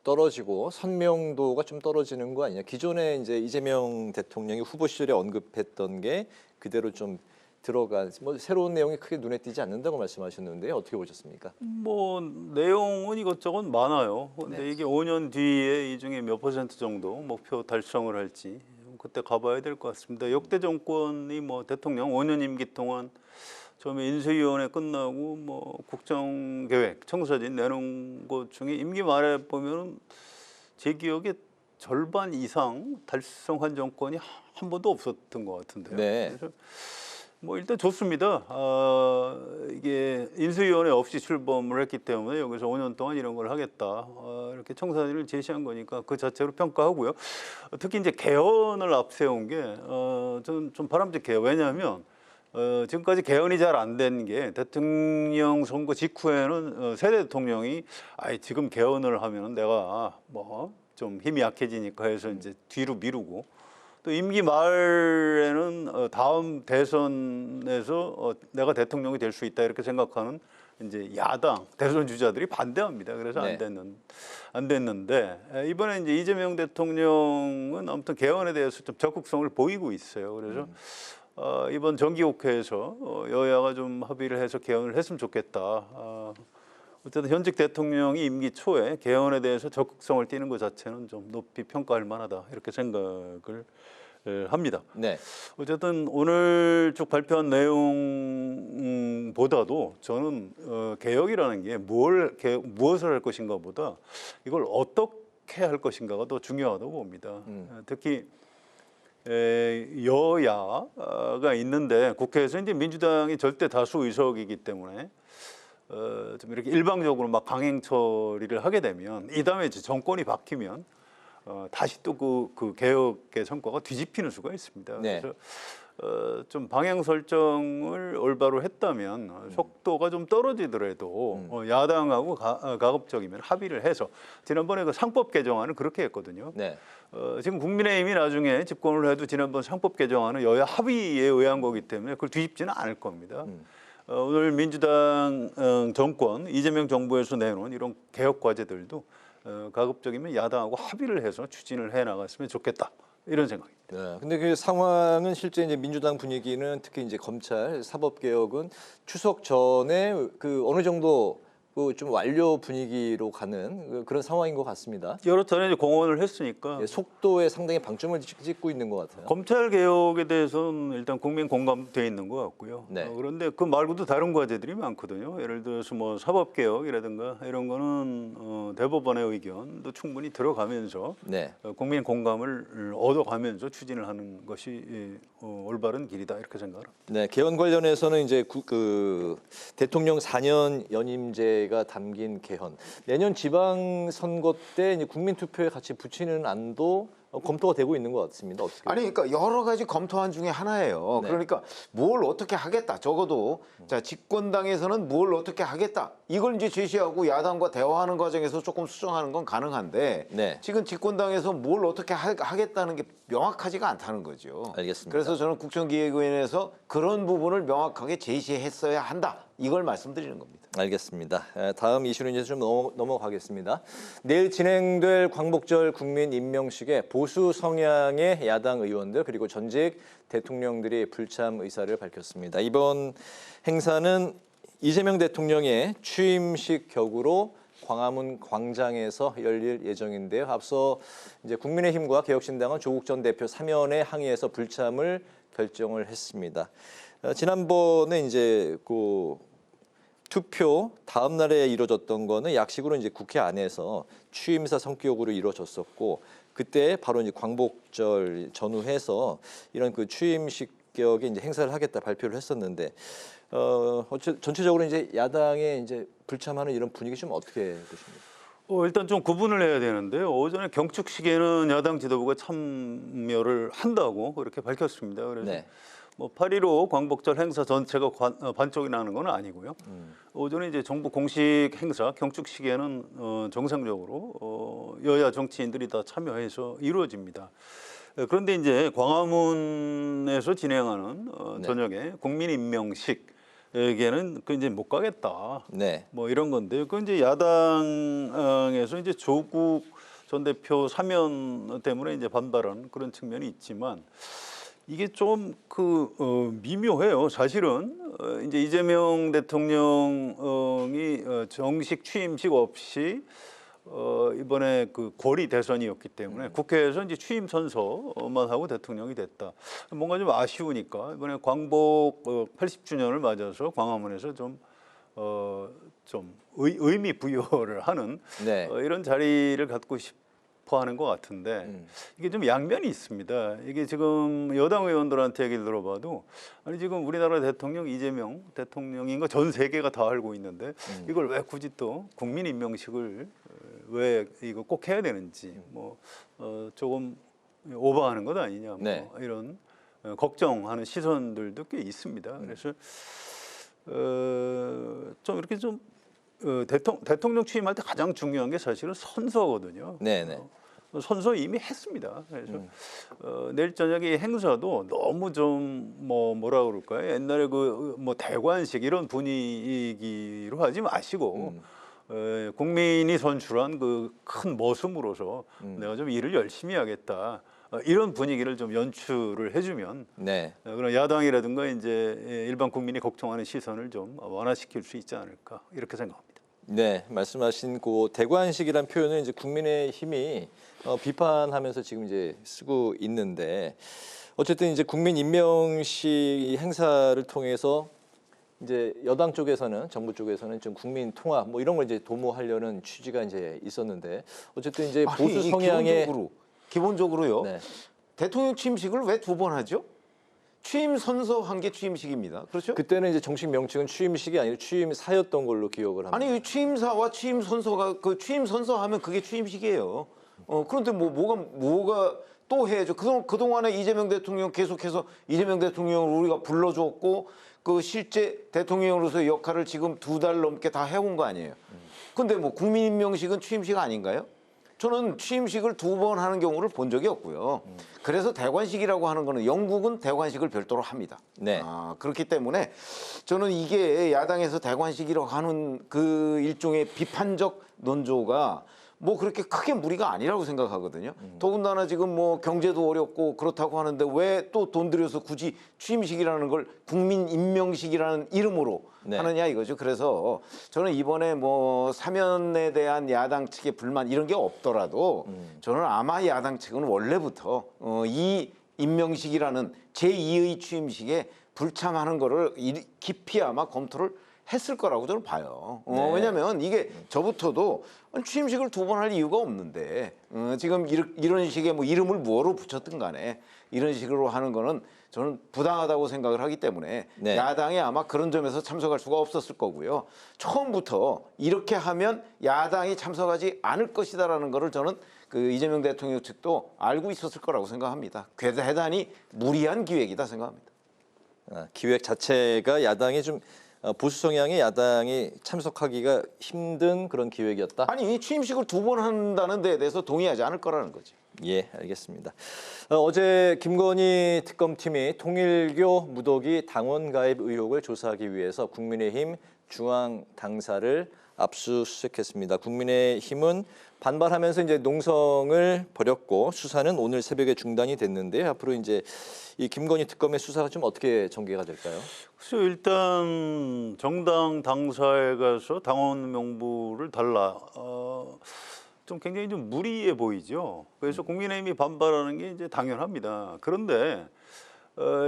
떨어지고 선명도가 좀 떨어지는 거 아니냐. 기존에 이제 이재명 대통령이 후보 시절에 언급했던 게 그대로 좀 들어간 뭐 새로운 내용이 크게 눈에 띄지 않는다고 말씀하셨는데 어떻게 보셨습니까? 뭐 내용은 이것저것 많아요. 근데 이게 5년 뒤에 이 중에 몇 % 정도 목표 달성을 할지 그때 가봐야 될 것 같습니다. 역대 정권이 뭐 대통령 5년 임기 동안 처음에 인수위원회 끝나고 뭐 국정계획, 청사진 내놓은 것 중에 임기 말에 보면 제 기억에 절반 이상 달성한 정권이 한 번도 없었던 것 같은데요. 그래서 뭐 일단 좋습니다. 이게 인수위원회 없이 출범을 했기 때문에 여기서 5년 동안 이런 걸 하겠다. 이렇게 청사진을 제시한 거니까 그 자체로 평가하고요. 특히 이제 개헌을 앞세운 게 저는 좀 바람직해요. 왜냐하면 지금까지 개헌이 잘 안 된 게 대통령 선거 직후에는 새 대통령이 지금 개헌을 하면 내가 뭐 좀 힘이 약해지니까 해서 이제 뒤로 미루고 또 임기 말에는 다음 대선에서 내가 대통령이 될 수 있다 이렇게 생각하는 이제 야당 대선 주자들이 반대합니다. 그래서 안 됐는데 이번에 이제 이재명 대통령은 아무튼 개헌에 대해서 좀 적극성을 보이고 있어요. 그래서 이번 정기국회에서 여야가 좀 합의를 해서 개헌을 했으면 좋겠다. 어쨌든 현직 대통령이 임기 초에 개헌에 대해서 적극성을 띠는 것 자체는 좀 높이 평가할 만하다 이렇게 생각을 합니다. 어쨌든 오늘 쭉 발표한 내용보다도 저는 개혁이라는 게 무엇을 할 것인가보다 이걸 어떻게 할 것인가가 더 중요하다고 봅니다. 특히 여야가 있는데 국회에서 이제 민주당이 절대 다수 의석이기 때문에 좀 이렇게 일방적으로 막 강행 처리를 하게 되면 이 다음에 이제 정권이 바뀌면 다시 또 그 개혁의 성과가 뒤집히는 수가 있습니다. 그래서 좀 방향 설정을 올바로 했다면 속도가 좀 떨어지더라도 야당하고 가급적이면 합의를 해서 지난번에 그 상법 개정안은 그렇게 했거든요. 지금 국민의힘이 나중에 집권을 해도 지난번 상법 개정안은 여야 합의에 의한 거기 때문에 그걸 뒤집지는 않을 겁니다. 오늘 민주당 정권 이재명 정부에서 내놓은 이런 개혁 과제들도 가급적이면 야당하고 합의를 해서 추진을 해 나갔으면 좋겠다 이런 생각입니다. 근데 그 상황은 실제 이제 민주당 분위기는 특히 이제 검찰 사법 개혁은 추석 전에 그 어느 정도 좀 완료 분위기로 가는 그런 상황인 것 같습니다. 여러 차례 공언을 했으니까 속도에 상당히 방점을 찍고 있는 것 같아요. 검찰 개혁에 대해서는 일단 국민 공감돼 있는 것 같고요. 네. 그런데 그 말고도 다른 과제들이 많거든요. 예를 들어서 뭐 사법 개혁이라든가 이런 거는 대법원의 의견도 충분히 들어가면서 네. 국민 공감을 얻어가면서 추진을 하는 것이 올바른 길이다 이렇게 생각합니다. 네, 개헌 관련해서는 이제 대통령 4년 연임제가 담긴 개헌. 내년 지방선거 때 이제 국민투표에 같이 붙이는 안도 검토가 되고 있는 것 같습니다. 어떻게? 아니 그러니까 여러 가지 검토안 중에 하나예요. 네. 그러니까 뭘 어떻게 하겠다. 적어도 자 집권당에서는 뭘 어떻게 하겠다. 이걸 이제 제시하고 야당과 대화하는 과정에서 조금 수정하는 건 가능한데 네. 지금 집권당에서 뭘 어떻게 하겠다는 게 명확하지가 않다는 거죠. 알겠습니다. 그래서 저는 국정기획위원회에서 그런 부분을 명확하게 제시했어야 한다. 이걸 말씀드리는 겁니다. 알겠습니다. 다음 이슈는 이제 좀 넘어가겠습니다. 내일 진행될 광복절 국민 임명식에 보수 성향의 야당 의원들 그리고 전직 대통령들이 불참 의사를 밝혔습니다. 이번 행사는 이재명 대통령의 취임식 격으로 광화문 광장에서 열릴 예정인데요. 앞서 이제 국민의힘과 개혁신당은 조국 전 대표 사면의 항의에서 불참을 결정을 했습니다. 지난번에 이제 투표 다음 날에 이루어졌던 거는 약식으로 이제 국회 안에서 취임사 성격으로 이루어졌었고 그때 바로 이제 광복절 전후해서 이런 취임식격의 이제 행사를 하겠다 발표를 했었는데 전체적으로 이제 야당의 이제 불참하는 이런 분위기 좀 어떻게 보십니까? 일단 좀 구분을 해야 되는데요. 오전에 경축식에는 야당 지도부가 참여를 한다고 그렇게 밝혔습니다. 그래서 네. 8.15 광복절 행사 전체가 반쪽이 나는 건 아니고요. 오전에 이제 정부 공식 행사 경축식에는 정상적으로 여야 정치인들이 다 참여해서 이루어집니다. 그런데 이제 광화문에서 진행하는 저녁에 국민 임명식에게는 이제 못 가겠다. 네. 뭐 이런 건데요. 그 이제 야당에서 이제 조국 전 대표 사면 때문에 이제 반발하는 그런 측면이 있지만. 이게 좀 미묘해요. 사실은 이제 이재명 대통령이 정식 취임식 없이 이번에 고리 대선이었기 때문에 국회에서 이제 취임 선서만 하고 대통령이 됐다. 뭔가 좀 아쉬우니까 이번에 광복 80주년을 맞아서 광화문에서 좀 의미 부여를 하는 네. 이런 자리를 갖고 하는 것 같은데 이게 좀 양면이 있습니다. 이게 지금 여당 의원들한테 얘기를 들어봐도 아니 지금 우리나라 대통령 이재명 대통령인 거 전 세계가 다 알고 있는데 이걸 왜 굳이 또 국민 임명식을 왜 이거 꼭 해야 되는지 조금 오버하는 것 아니냐 네. 이런 걱정하는 시선들도 꽤 있습니다. 그래서 좀 이렇게 좀 대통령 취임할 때 가장 중요한 게 사실은 선서거든요. 네네. 선서 이미 했습니다. 그래서 내일 저녁에 행사도 너무 좀 뭐라 그럴까요? 옛날에 대관식 이런 분위기로 하지 마시고 국민이 선출한 큰 머슴으로서 내가 좀 일을 열심히 하겠다. 이런 분위기를 좀 연출을 해주면 네. 그런 야당이라든가 이제 일반 국민이 걱정하는 시선을 좀 완화시킬 수 있지 않을까 이렇게 생각합니다. 네, 말씀하신 대관식이란 표현은 이제 국민의힘이 비판하면서 지금 이제 쓰고 있는데 어쨌든 이제 국민 임명식 행사를 통해서 이제 여당 쪽에서는 정부 쪽에서는 좀 국민 통합 이런 걸 이제 도모하려는 취지가 이제 있었는데 어쨌든 이제 보수 성향의 기본적으로요. 네. 대통령 취임식을 왜 2번 하죠? 취임 선서한 게 취임식입니다. 그렇죠? 그때는 이제 정식 명칭은 취임식이 아니라 취임사였던 걸로 기억을 합니다. 아니 취임사와 취임 선서가 취임 선서하면 그게 취임식이에요. 그런데 뭐가 또 해야죠. 그동안에 이재명 대통령 계속해서 이재명 대통령을 우리가 불러줬고 실제 대통령으로서의 역할을 지금 2달 넘게 다 해온 거 아니에요. 근데 국민 임명식은 취임식 아닌가요? 저는 취임식을 2번 하는 경우를 본 적이 없고요. 그래서 대관식이라고 하는 거는 영국은 대관식을 별도로 합니다. 네. 그렇기 때문에 저는 이게 야당에서 대관식이라고 하는 일종의 비판적 논조가 뭐 그렇게 크게 무리가 아니라고 생각하거든요. 더군다나 지금 뭐 경제도 어렵고 그렇다고 하는데 왜 또 돈 들여서 굳이 취임식이라는 걸 국민 임명식이라는 이름으로 하느냐 이거죠. 그래서 저는 이번에 뭐 사면에 대한 야당 측의 불만 이런 게 없더라도 저는 아마 야당 측은 원래부터 이 임명식이라는 제2의 취임식에 불참하는 거를 깊이 아마 검토를 했을 거라고 저는 봐요. 왜냐하면 이게 저부터도 취임식을 2번 할 이유가 없는데 지금 이런 식의 뭐 이름을 뭐로 붙였든 간에 이런 식으로 하는 거는 저는 부당하다고 생각을 하기 때문에 야당이 아마 그런 점에서 참석할 수가 없었을 거고요. 처음부터 이렇게 하면 야당이 참석하지 않을 것이다라는 거를 저는 그 이재명 대통령 측도 알고 있었을 거라고 생각합니다. 대단히 무리한 기획이다 생각합니다. 기획 자체가 야당이 좀 보수 성향의 야당이 참석하기가 힘든 그런 기획이었다? 아니 취임식을 2번 한다는 데에 대해서 동의하지 않을 거라는 거지. 예, 알겠습니다. 어제 김건희 특검팀이 통일교 무더기 당원 가입 의혹을 조사하기 위해서 국민의힘 중앙 당사를 압수수색했습니다. 국민의힘은 반발하면서 이제 농성을 벌였고 수사는 오늘 새벽에 중단이 됐는데 앞으로 이제 이 김건희 특검의 수사가 좀 어떻게 전개가 될까요? 글쎄요, 일단 정당 당사에 가서 당원 명부를 달라. 좀 굉장히 좀 무리해 보이죠. 그래서 국민의힘이 반발하는 게 이제 당연합니다. 그런데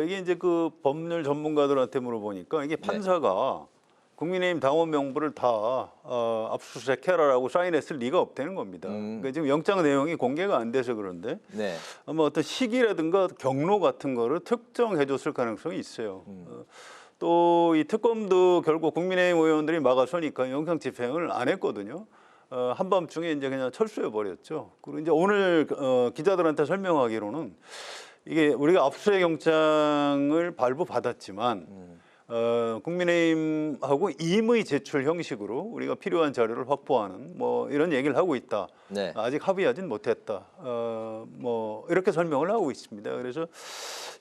이게 이제 그 법률 전문가들한테 물어보니까 이게 판사가 국민의힘 당원 명부를 다 압수수색해라라고 사인했을 리가 없다는 겁니다. 그러니까 지금 영장 내용이 공개가 안 돼서 그런데 아마 어떤 시기라든가 경로 같은 거를 특정해줬을 가능성이 있어요. 또 이 특검도 결국 국민의힘 의원들이 막아서니까 영장 집행을 안 했거든요. 한밤중에 이제 그냥 철수해 버렸죠. 그리고 이제 오늘 기자들한테 설명하기로는 이게 우리가 압수수색 영장을 발부받았지만 국민의힘하고 임의 제출 형식으로 우리가 필요한 자료를 확보하는 뭐 이런 얘기를 하고 있다. 아직 합의하진 못했다. 뭐 이렇게 설명을 하고 있습니다. 그래서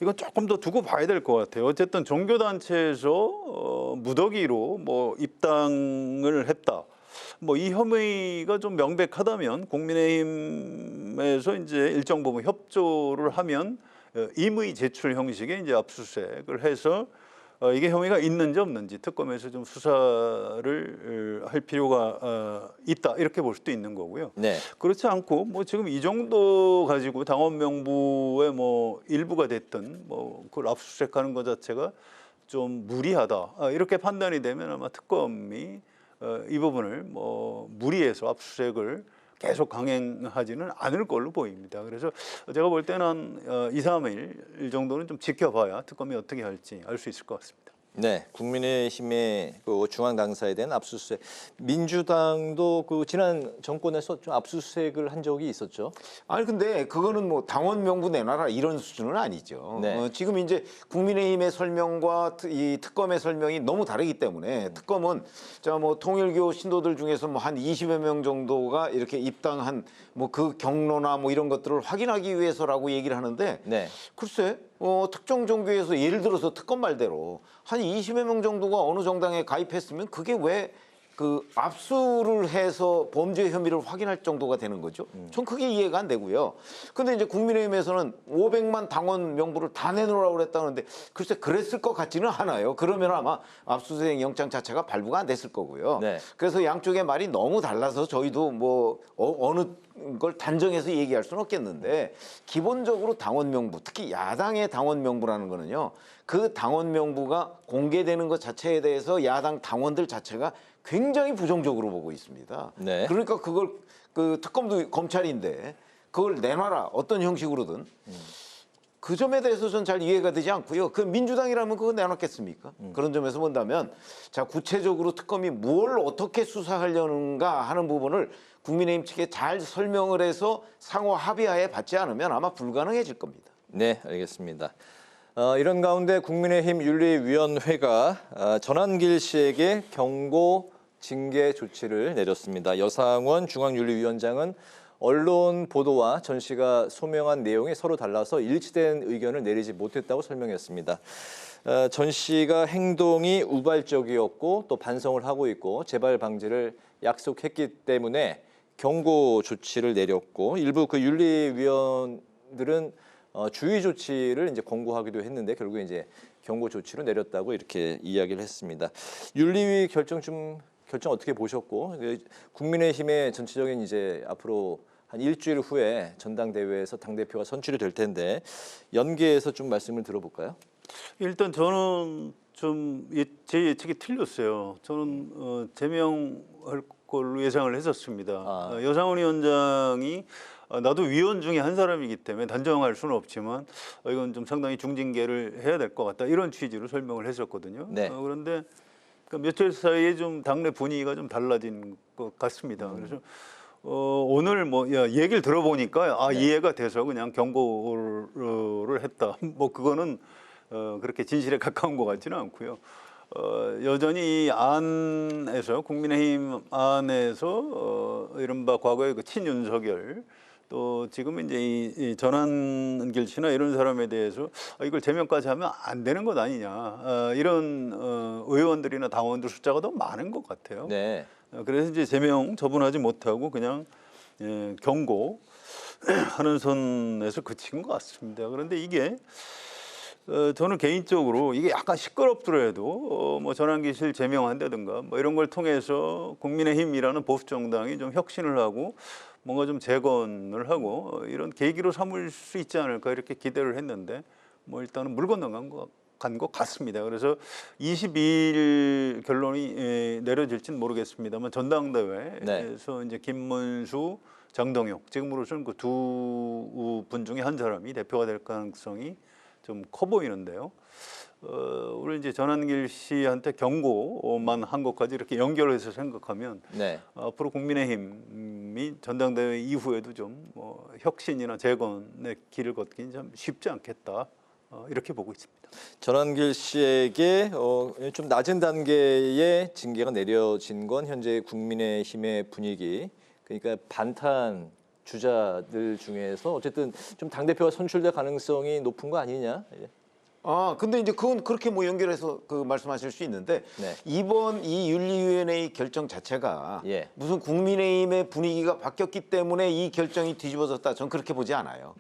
이건 조금 더 두고 봐야 될 것 같아요. 어쨌든 종교단체에서 무더기로 뭐 입당을 했다. 뭐 이 혐의가 좀 명백하다면 국민의힘에서 이제 일정 부분 협조를 하면 임의 제출 형식의 이제 압수수색을 해서 이게 혐의가 있는지 없는지 특검에서 좀 수사를 할 필요가 있다 이렇게 볼 수도 있는 거고요. 그렇지 않고 뭐 지금 이 정도 가지고 당원 명부의 뭐 일부가 됐든 뭐 그걸 압수수색하는 것 자체가 좀 무리하다 이렇게 판단이 되면 아마 특검이 이 부분을 뭐 무리해서 압수수색을 계속 강행하지는 않을 걸로 보입니다. 그래서 제가 볼 때는 2, 3일 정도는 좀 지켜봐야 특검이 어떻게 할지 알 수 있을 것 같습니다. 네, 국민의힘의 그 중앙 당사에 대한 압수수색, 민주당도 그 지난 정권에서 좀 압수수색을 한 적이 있었죠. 아니 근데 그거는 뭐 당원 명부 내놔라 이런 수준은 아니죠. 지금 이제 국민의힘의 설명과 이 특검의 설명이 너무 다르기 때문에 특검은 자 뭐 통일교 신도들 중에서 뭐 한 20여 명 정도가 이렇게 입당한 뭐 그 경로나 뭐 이런 것들을 확인하기 위해서라고 얘기를 하는데 글쎄 특정 종교에서 예를 들어서 특검 말대로 한 20여 명 정도가 어느 정당에 가입했으면 그게 왜 그 압수를 해서 범죄 혐의를 확인할 정도가 되는 거죠. 전 그게 이해가 안 되고요. 근데 이제 국민의힘에서는 500만 당원 명부를 다 내놓으라고 그랬다는데 글쎄 그랬을 것 같지는 않아요. 그러면 아마 압수수색 영장 자체가 발부가 안 됐을 거고요. 그래서 양쪽의 말이 너무 달라서 저희도 뭐 어느 걸 단정해서 얘기할 수는 없겠는데 기본적으로 당원 명부, 특히 야당의 당원 명부라는 거는요. 그 당원 명부가 공개되는 것 자체에 대해서 야당 당원들 자체가 굉장히 부정적으로 보고 있습니다. 그러니까 그걸 그 특검도 검찰인데 그걸 내놔라 어떤 형식으로든 그 점에 대해서 전 잘 이해가 되지 않고요. 그 민주당이라면 그거 내놨겠습니까? 그런 점에서 본다면 자 구체적으로 특검이 뭘 어떻게 수사하려는가 하는 부분을 국민의힘 측에 잘 설명을 해서 상호 합의하에 받지 않으면 아마 불가능해질 겁니다. 네, 알겠습니다. 이런 가운데 국민의힘 윤리위원회가 전한길 씨에게 경고 징계 조치를 내렸습니다. 여상원 중앙윤리위원장은 언론 보도와 전 씨가 소명한 내용이 서로 달라서 일치된 의견을 내리지 못했다고 설명했습니다. 전 씨가 행동이 우발적이었고 또 반성을 하고 있고 재발 방지를 약속했기 때문에 경고 조치를 내렸고 일부 그 윤리위원들은 주의 조치를 이제 권고하기도 했는데 결국에 이제 경고 조치로 내렸다고 이렇게 이야기를 했습니다. 윤리위 결정 어떻게 보셨고 국민의힘의 전체적인 이제 앞으로 한 일주일 후에 전당대회에서 당대표가 선출이 될 텐데 연계해서 좀 말씀을 들어볼까요? 일단 저는 좀 제 예측이 틀렸어요. 저는 제명할 걸로 예상을 했었습니다. 여상원 위원장이 나도 위원 중에 한 사람이기 때문에 단정할 수는 없지만 이건 좀 상당히 중징계를 해야 될 것 같다 이런 취지로 설명을 했었거든요. 네. 그런데 며칠 사이에 좀 당내 분위기가 좀 달라진 것 같습니다. 그래서 오늘 뭐 얘기를 들어보니까 이해가 돼서 그냥 경고를 했다. 뭐 그거는 그렇게 진실에 가까운 것 같지는 않고요. 여전히 이 안에서 국민의힘 안에서 이른바 과거의 그 친윤석열 또 지금 이제 이 전환길 씨나 이런 사람에 대해서 이걸 제명까지 하면 안 되는 것 아니냐 이런 의원들이나 당원들 숫자가 더 많은 것 같아요. 네. 그래서 이제 제명 처분하지 못하고 그냥 경고하는 선에서 그친 것 같습니다. 그런데 이게 저는 개인적으로 이게 약간 시끄럽더라도 뭐 전환기실 제명한다든가 뭐 이런 걸 통해서 국민의힘이라는 보수 정당이 좀 혁신을 하고 뭔가 좀 재건을 하고 이런 계기로 삼을 수 있지 않을까 이렇게 기대를 했는데 뭐 일단은 물 건너간 것 같습니다. 그래서 22일 결론이 내려질지는 모르겠습니다만 전당대회에서 이제 김문수, 정동영 지금으로서는 그 두 분 중에 한 사람이 대표가 될 가능성이 좀 커 보이는데요. 우리 이제 전환길 씨한테 경고만 한 것까지 이렇게 연결해서 생각하면 앞으로 국민의힘이 전당대회 이후에도 좀 혁신이나 재건의 길을 걷기는 참 쉽지 않겠다. 이렇게 보고 있습니다. 전환길 씨에게 좀 낮은 단계의 징계가 내려진 건 현재 국민의힘의 분위기, 그러니까 반탄 주자들 중에서 어쨌든 좀 당대표가 선출될 가능성이 높은 거 아니냐? 근데 이제 그건 그렇게 뭐 연결해서 그 말씀하실 수 있는데 이번 이 윤리위원회의 결정 자체가 무슨 국민의힘의 분위기가 바뀌었기 때문에 이 결정이 뒤집어졌다. 전 그렇게 보지 않아요.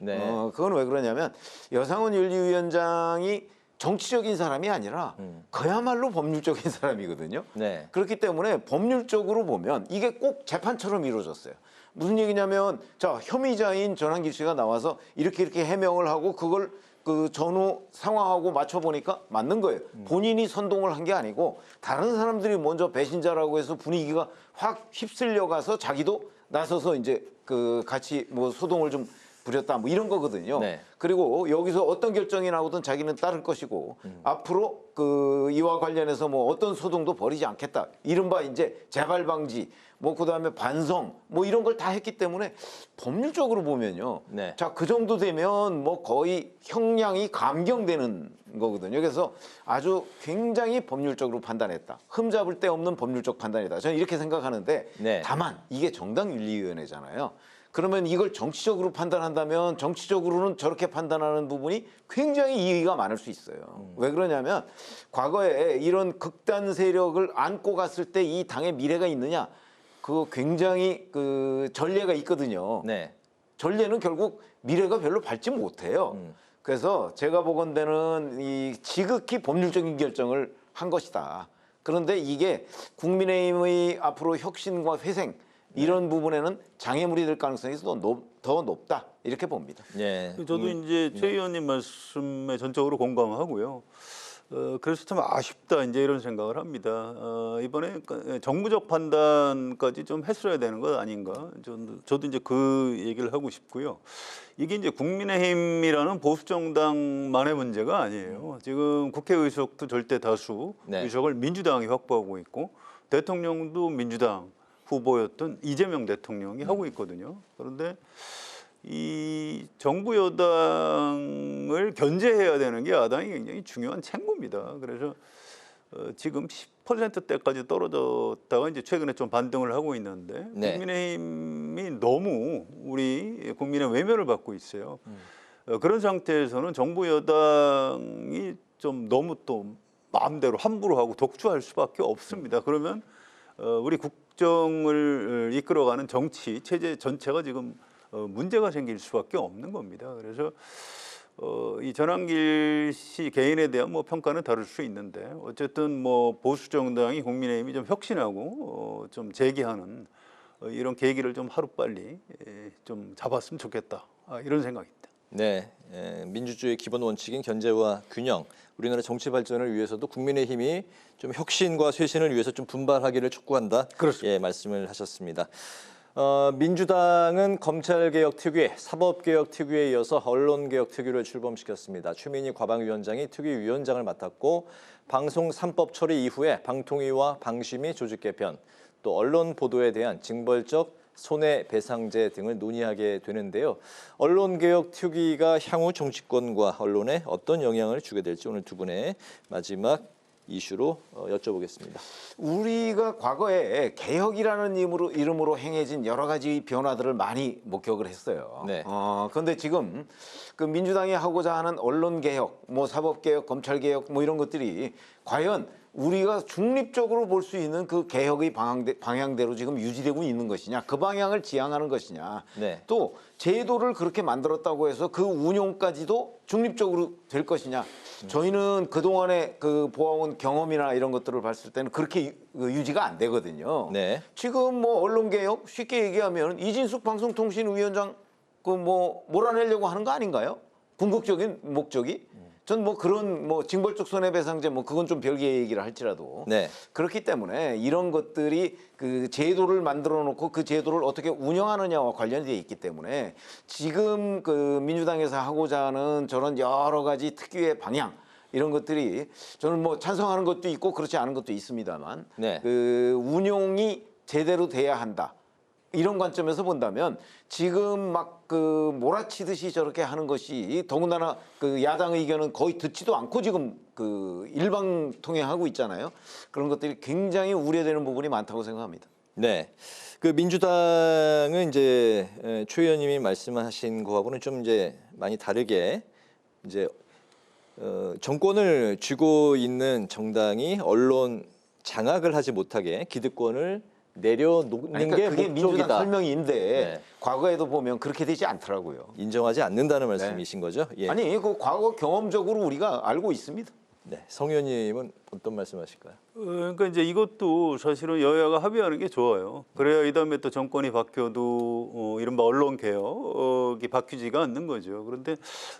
그건 왜 그러냐면 여상원 윤리위원장이 정치적인 사람이 아니라 그야말로 법률적인 사람이거든요. 그렇기 때문에 법률적으로 보면 이게 꼭 재판처럼 이루어졌어요. 무슨 얘기냐면 자 혐의자인 전환길 씨가 나와서 이렇게 해명을 하고 그걸 그 전후 상황하고 맞춰보니까 맞는 거예요. 본인이 선동을 한 게 아니고 다른 사람들이 먼저 배신자라고 해서 분위기가 확 휩쓸려 가서 자기도 나서서 이제 그 같이 뭐 소동을 좀 부렸다 뭐 이런 거거든요. 그리고 여기서 어떤 결정이 나오든 자기는 따를 것이고 앞으로 그 이와 관련해서 뭐 어떤 소동도 벌이지 않겠다. 이른바 이제 재발 방지 뭐 그다음에 반성 뭐 이런 걸 다 했기 때문에 법률적으로 보면요. 자, 그 정도 되면 뭐 거의 형량이 감경되는 거거든요. 그래서 아주 굉장히 법률적으로 판단했다. 흠잡을 데 없는 법률적 판단이다. 저는 이렇게 생각하는데 다만 이게 정당윤리위원회잖아요. 그러면 이걸 정치적으로 판단한다면 정치적으로는 저렇게 판단하는 부분이 굉장히 이의가 많을 수 있어요. 왜 그러냐면 과거에 이런 극단 세력을 안고 갔을 때 이 당의 미래가 있느냐? 그거 굉장히 그 전례가 있거든요. 전례는 결국 미래가 별로 밝지 못해요. 그래서 제가 보건대는 이 지극히 법률적인 결정을 한 것이다. 그런데 이게 국민의힘의 앞으로 혁신과 회생 이런 부분에는 장애물이 될 가능성이 더 높다 이렇게 봅니다. 저도 이제 최 의원님 말씀에 전적으로 공감하고요. 그래서 참 아쉽다 이제 이런 생각을 합니다. 이번에 정부적 판단까지 좀 했어야 되는 것 아닌가? 저도 이제 그 얘기를 하고 싶고요. 이게 이제 국민의힘이라는 보수 정당만의 문제가 아니에요. 지금 국회 의석도 절대 다수 의석을 민주당이 확보하고 있고 대통령도 민주당 후보였던 이재명 대통령이 하고 있거든요. 그런데 이 정부 여당을 견제해야 되는 게 야당이 굉장히 중요한 책무입니다. 그래서 지금 10%대까지 떨어졌다가 이제 최근에 좀 반등을 하고 있는데 국민의힘이 너무 우리 국민의 외면을 받고 있어요. 그런 상태에서는 정부 여당이 좀 너무 또 마음대로 함부로 하고 독주할 수밖에 없습니다. 그러면 우리 국정을 이끌어가는 정치 체제 전체가 지금 문제가 생길 수밖에 없는 겁니다. 그래서 이 전환길 씨 개인에 대한 뭐 평가는 다를 수 있는데 어쨌든 뭐 보수 정당이 국민의힘이 좀 혁신하고 좀 재기하는 이런 계기를 좀 하루빨리 좀 잡았으면 좋겠다 이런 생각입니다. 네, 민주주의의 기본 원칙인 견제와 균형, 우리나라 정치 발전을 위해서도 국민의힘이 좀 혁신과 쇄신을 위해서 좀 분발하기를 촉구한다. 그렇습니다. 예, 말씀을 하셨습니다. 민주당은 검찰개혁 특위, 사법개혁 특위에 이어서 언론개혁 특위를 출범시켰습니다. 최민희 과방위원장이 특위 위원장을 맡았고 방송 3법 처리 이후에 방통위와 방심위 조직 개편, 또 언론 보도에 대한 징벌적 손해배상제 등을 논의하게 되는데요. 언론개혁 특위가 향후 정치권과 언론에 어떤 영향을 주게 될지 오늘 두 분의 마지막 이슈로 여쭤보겠습니다. 우리가 과거에 개혁이라는 이름으로 행해진 여러 가지 변화들을 많이 목격을 했어요. 네. 그런데 지금 그 민주당이 하고자 하는 언론개혁, 뭐 사법개혁, 검찰개혁 뭐 이런 것들이 과연 우리가 중립적으로 볼 수 있는 그 개혁의 방향대로 지금 유지되고 있는 것이냐, 그 방향을 지향하는 것이냐, 네. 또 제도를 그렇게 만들었다고 해서 그 운용까지도 중립적으로 될 것이냐. 저희는 그동안에 그 보아온 경험이나 이런 것들을 봤을 때는 그렇게 유지가 안 되거든요. 네. 지금 뭐 언론개혁 쉽게 얘기하면 이진숙 방송통신위원장 그 뭐 몰아내려고 하는 거 아닌가요? 궁극적인 목적이? 전 뭐 그런 뭐 징벌적 손해배상제 뭐 그건 좀 별개의 얘기를 할지라도 네. 그렇기 때문에 이런 것들이 그 제도를 만들어 놓고 그 제도를 어떻게 운영하느냐와 관련이 돼 있기 때문에 지금 그 민주당에서 하고자 하는 저런 여러 가지 특유의 방향 이런 것들이 저는 뭐 찬성하는 것도 있고 그렇지 않은 것도 있습니다만 네. 그 운용이 제대로 돼야 한다. 이런 관점에서 본다면 지금 막 그 몰아치듯이 저렇게 하는 것이 더군다나 그 야당 의견은 거의 듣지도 않고 지금 그 일방통행하고 있잖아요. 그런 것들이 굉장히 우려되는 부분이 많다고 생각합니다. 네. 그 민주당은 이제 최 의원님이 말씀하신 거하고는 좀 이제 많이 다르게 이제 정권을 쥐고 있는 정당이 언론 장악을 하지 못하게 기득권을 내려놓는 그러니까 게 그게 민주당 목적이다. 설명인데 네. 과거에도 보면 그렇게 되지 않더라고요. 인정하지 않는다는 말씀이신 거죠? 예. 아니 그 과거 경험적으로 우리가 알고 있습니다. 네. 성 의원님은 어떤 말씀하실까요? 그러니까 이제 이것도 사실은 여야가 합의하는 게 좋아요. 그래야 이 다음에 또 정권이 바뀌어도 이른바 언론 개혁이 바뀌지가 않는 거죠. 그런데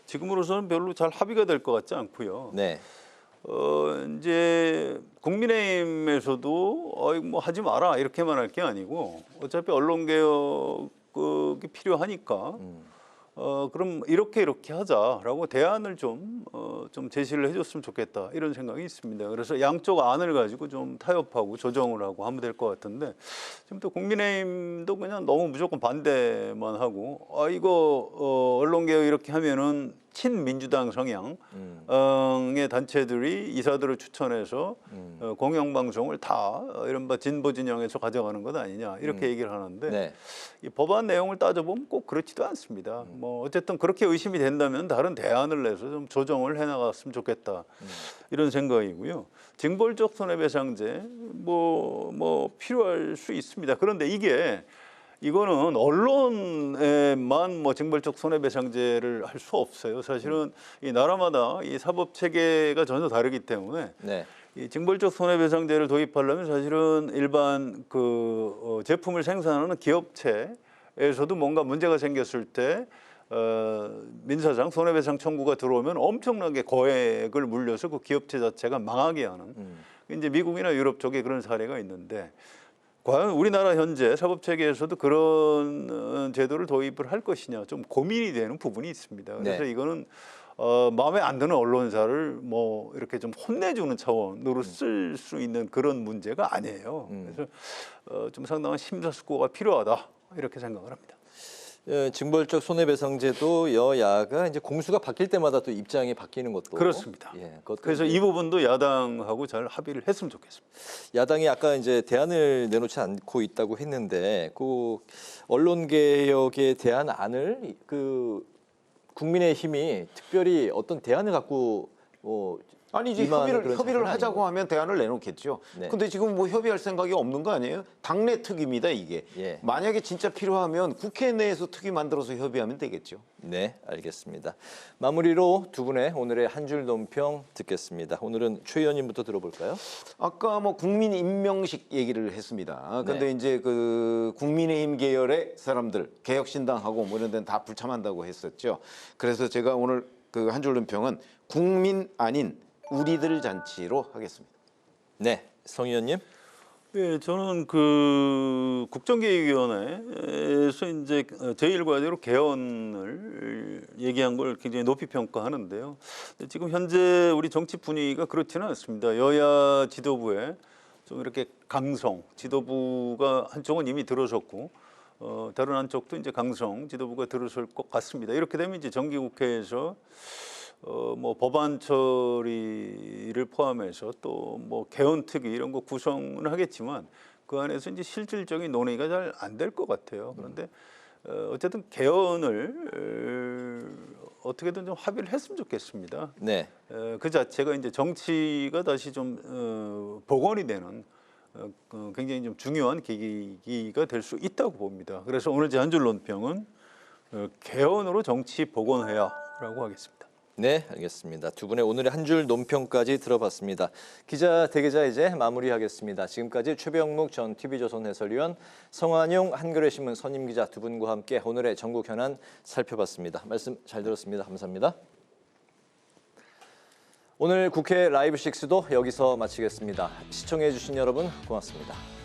지금으로서는 별로 잘 합의가 될 것 같지 않고요. 네. 이제 국민의힘에서도 뭐 하지 마라 이렇게만 할 게 아니고 어차피 언론 개혁이 필요하니까 그럼 이렇게 하자라고 대안을 좀 제시를 해줬으면 좋겠다 이런 생각이 있습니다. 그래서 양쪽 안을 가지고 좀 타협하고 조정을 하고 하면 될 것 같은데 지금 또 국민의힘도 그냥 너무 무조건 반대만 하고 이거 언론 개혁 이렇게 하면은 친민주당 성향의 단체들이 이사들을 추천해서 공영방송을 다 이른바 진보 진영에서 가져가는 것 아니냐 이렇게 얘기를 하는데 네. 이 법안 내용을 따져보면 꼭 그렇지도 않습니다. 뭐 어쨌든 그렇게 의심이 된다면 다른 대안을 내서 좀 조정을 해나갔으면 좋겠다 이런 생각이고요. 징벌적 손해배상제 뭐 필요할 수 있습니다. 그런데 이거는 언론에만 뭐 징벌적 손해배상제를 할 수 없어요. 사실은 이 나라마다 이 사법 체계가 전혀 다르기 때문에 네. 이 징벌적 손해배상제를 도입하려면 사실은 일반 그 제품을 생산하는 기업체에서도 뭔가 문제가 생겼을 때 민사상 손해배상 청구가 들어오면 엄청나게 거액을 물려서 그 기업체 자체가 망하게 하는 이제 미국이나 유럽 쪽에 그런 사례가 있는데. 과연 우리나라 현재 사법체계에서도 그런 제도를 도입을 할 것이냐 좀 고민이 되는 부분이 있습니다. 그래서 네. 이거는 마음에 안 드는 언론사를 뭐 이렇게 좀 혼내주는 차원으로 쓸 수 있는 그런 문제가 아니에요. 그래서 좀 상당한 심사숙고가 필요하다 이렇게 생각을 합니다. 징벌적 손해배상제도 여야가 이제 공수가 바뀔 때마다 또 입장이 바뀌는 것도 그렇습니다. 예, 그래서 이 부분도 야당하고 잘 합의를 했으면 좋겠습니다. 야당이 아까 이제 대안을 내놓지 않고 있다고 했는데 그 언론 개혁에 대한 안을 그 국민의힘이 특별히 어떤 대안을 갖고 아니 이제 협의를 하자고 하면 대안을 내놓겠죠. 네. 근데 지금 뭐 협의할 생각이 없는 거 아니에요? 당내 특위입니다, 이게. 예. 만약에 진짜 필요하면 국회 내에서 특위 만들어서 협의하면 되겠죠. 네, 알겠습니다. 마무리로 두 분의 오늘의 한 줄 논평 듣겠습니다. 오늘은 최 의원님부터 들어볼까요? 아까 뭐 국민 임명식 얘기를 했습니다. 근데 네. 이제 그 국민의힘 계열의 사람들, 개혁신당하고 뭐 이런 데는 다 불참한다고 했었죠. 그래서 제가 오늘 그 한 줄 논평은 국민 아닌 우리들 잔치로 하겠습니다. 네, 성 의원님. 네, 저는 그 국정기획위원회에서 이제 제1과제로 개헌을 얘기한 걸 굉장히 높이 평가하는데요. 지금 현재 우리 정치 분위기가 그렇지는 않습니다. 여야 지도부에 좀 이렇게 강성, 지도부가 한쪽은 이미 들어섰고 다른 한쪽도 이제 강성 지도부가 들어설 것 같습니다. 이렇게 되면 이제 정기국회에서 뭐 법안 처리를 포함해서 또 뭐 개헌 특위 이런 거 구성은 하겠지만 그 안에서 이제 실질적인 논의가 잘 안 될 것 같아요. 그런데 어쨌든 개헌을 어떻게든 좀 합의를 했으면 좋겠습니다. 네. 그 자체가 이제 정치가 다시 좀 복원이 되는 굉장히 좀 중요한 계기가 될 수 있다고 봅니다. 그래서 오늘 제 한 줄 논평은 개헌으로 정치 복원해야라고 하겠습니다. 네, 알겠습니다. 두 분의 오늘의 한 줄 논평까지 들어봤습니다. 기자, 대기자 이제 마무리하겠습니다. 지금까지 최병묵 전 TV조선 해설위원, 성환용 한겨레 신문 선임 기자 두 분과 함께 오늘의 전국 현안 살펴봤습니다. 말씀 잘 들었습니다. 감사합니다. 오늘 국회 라이브 6도 여기서 마치겠습니다. 시청해 주신 여러분 고맙습니다.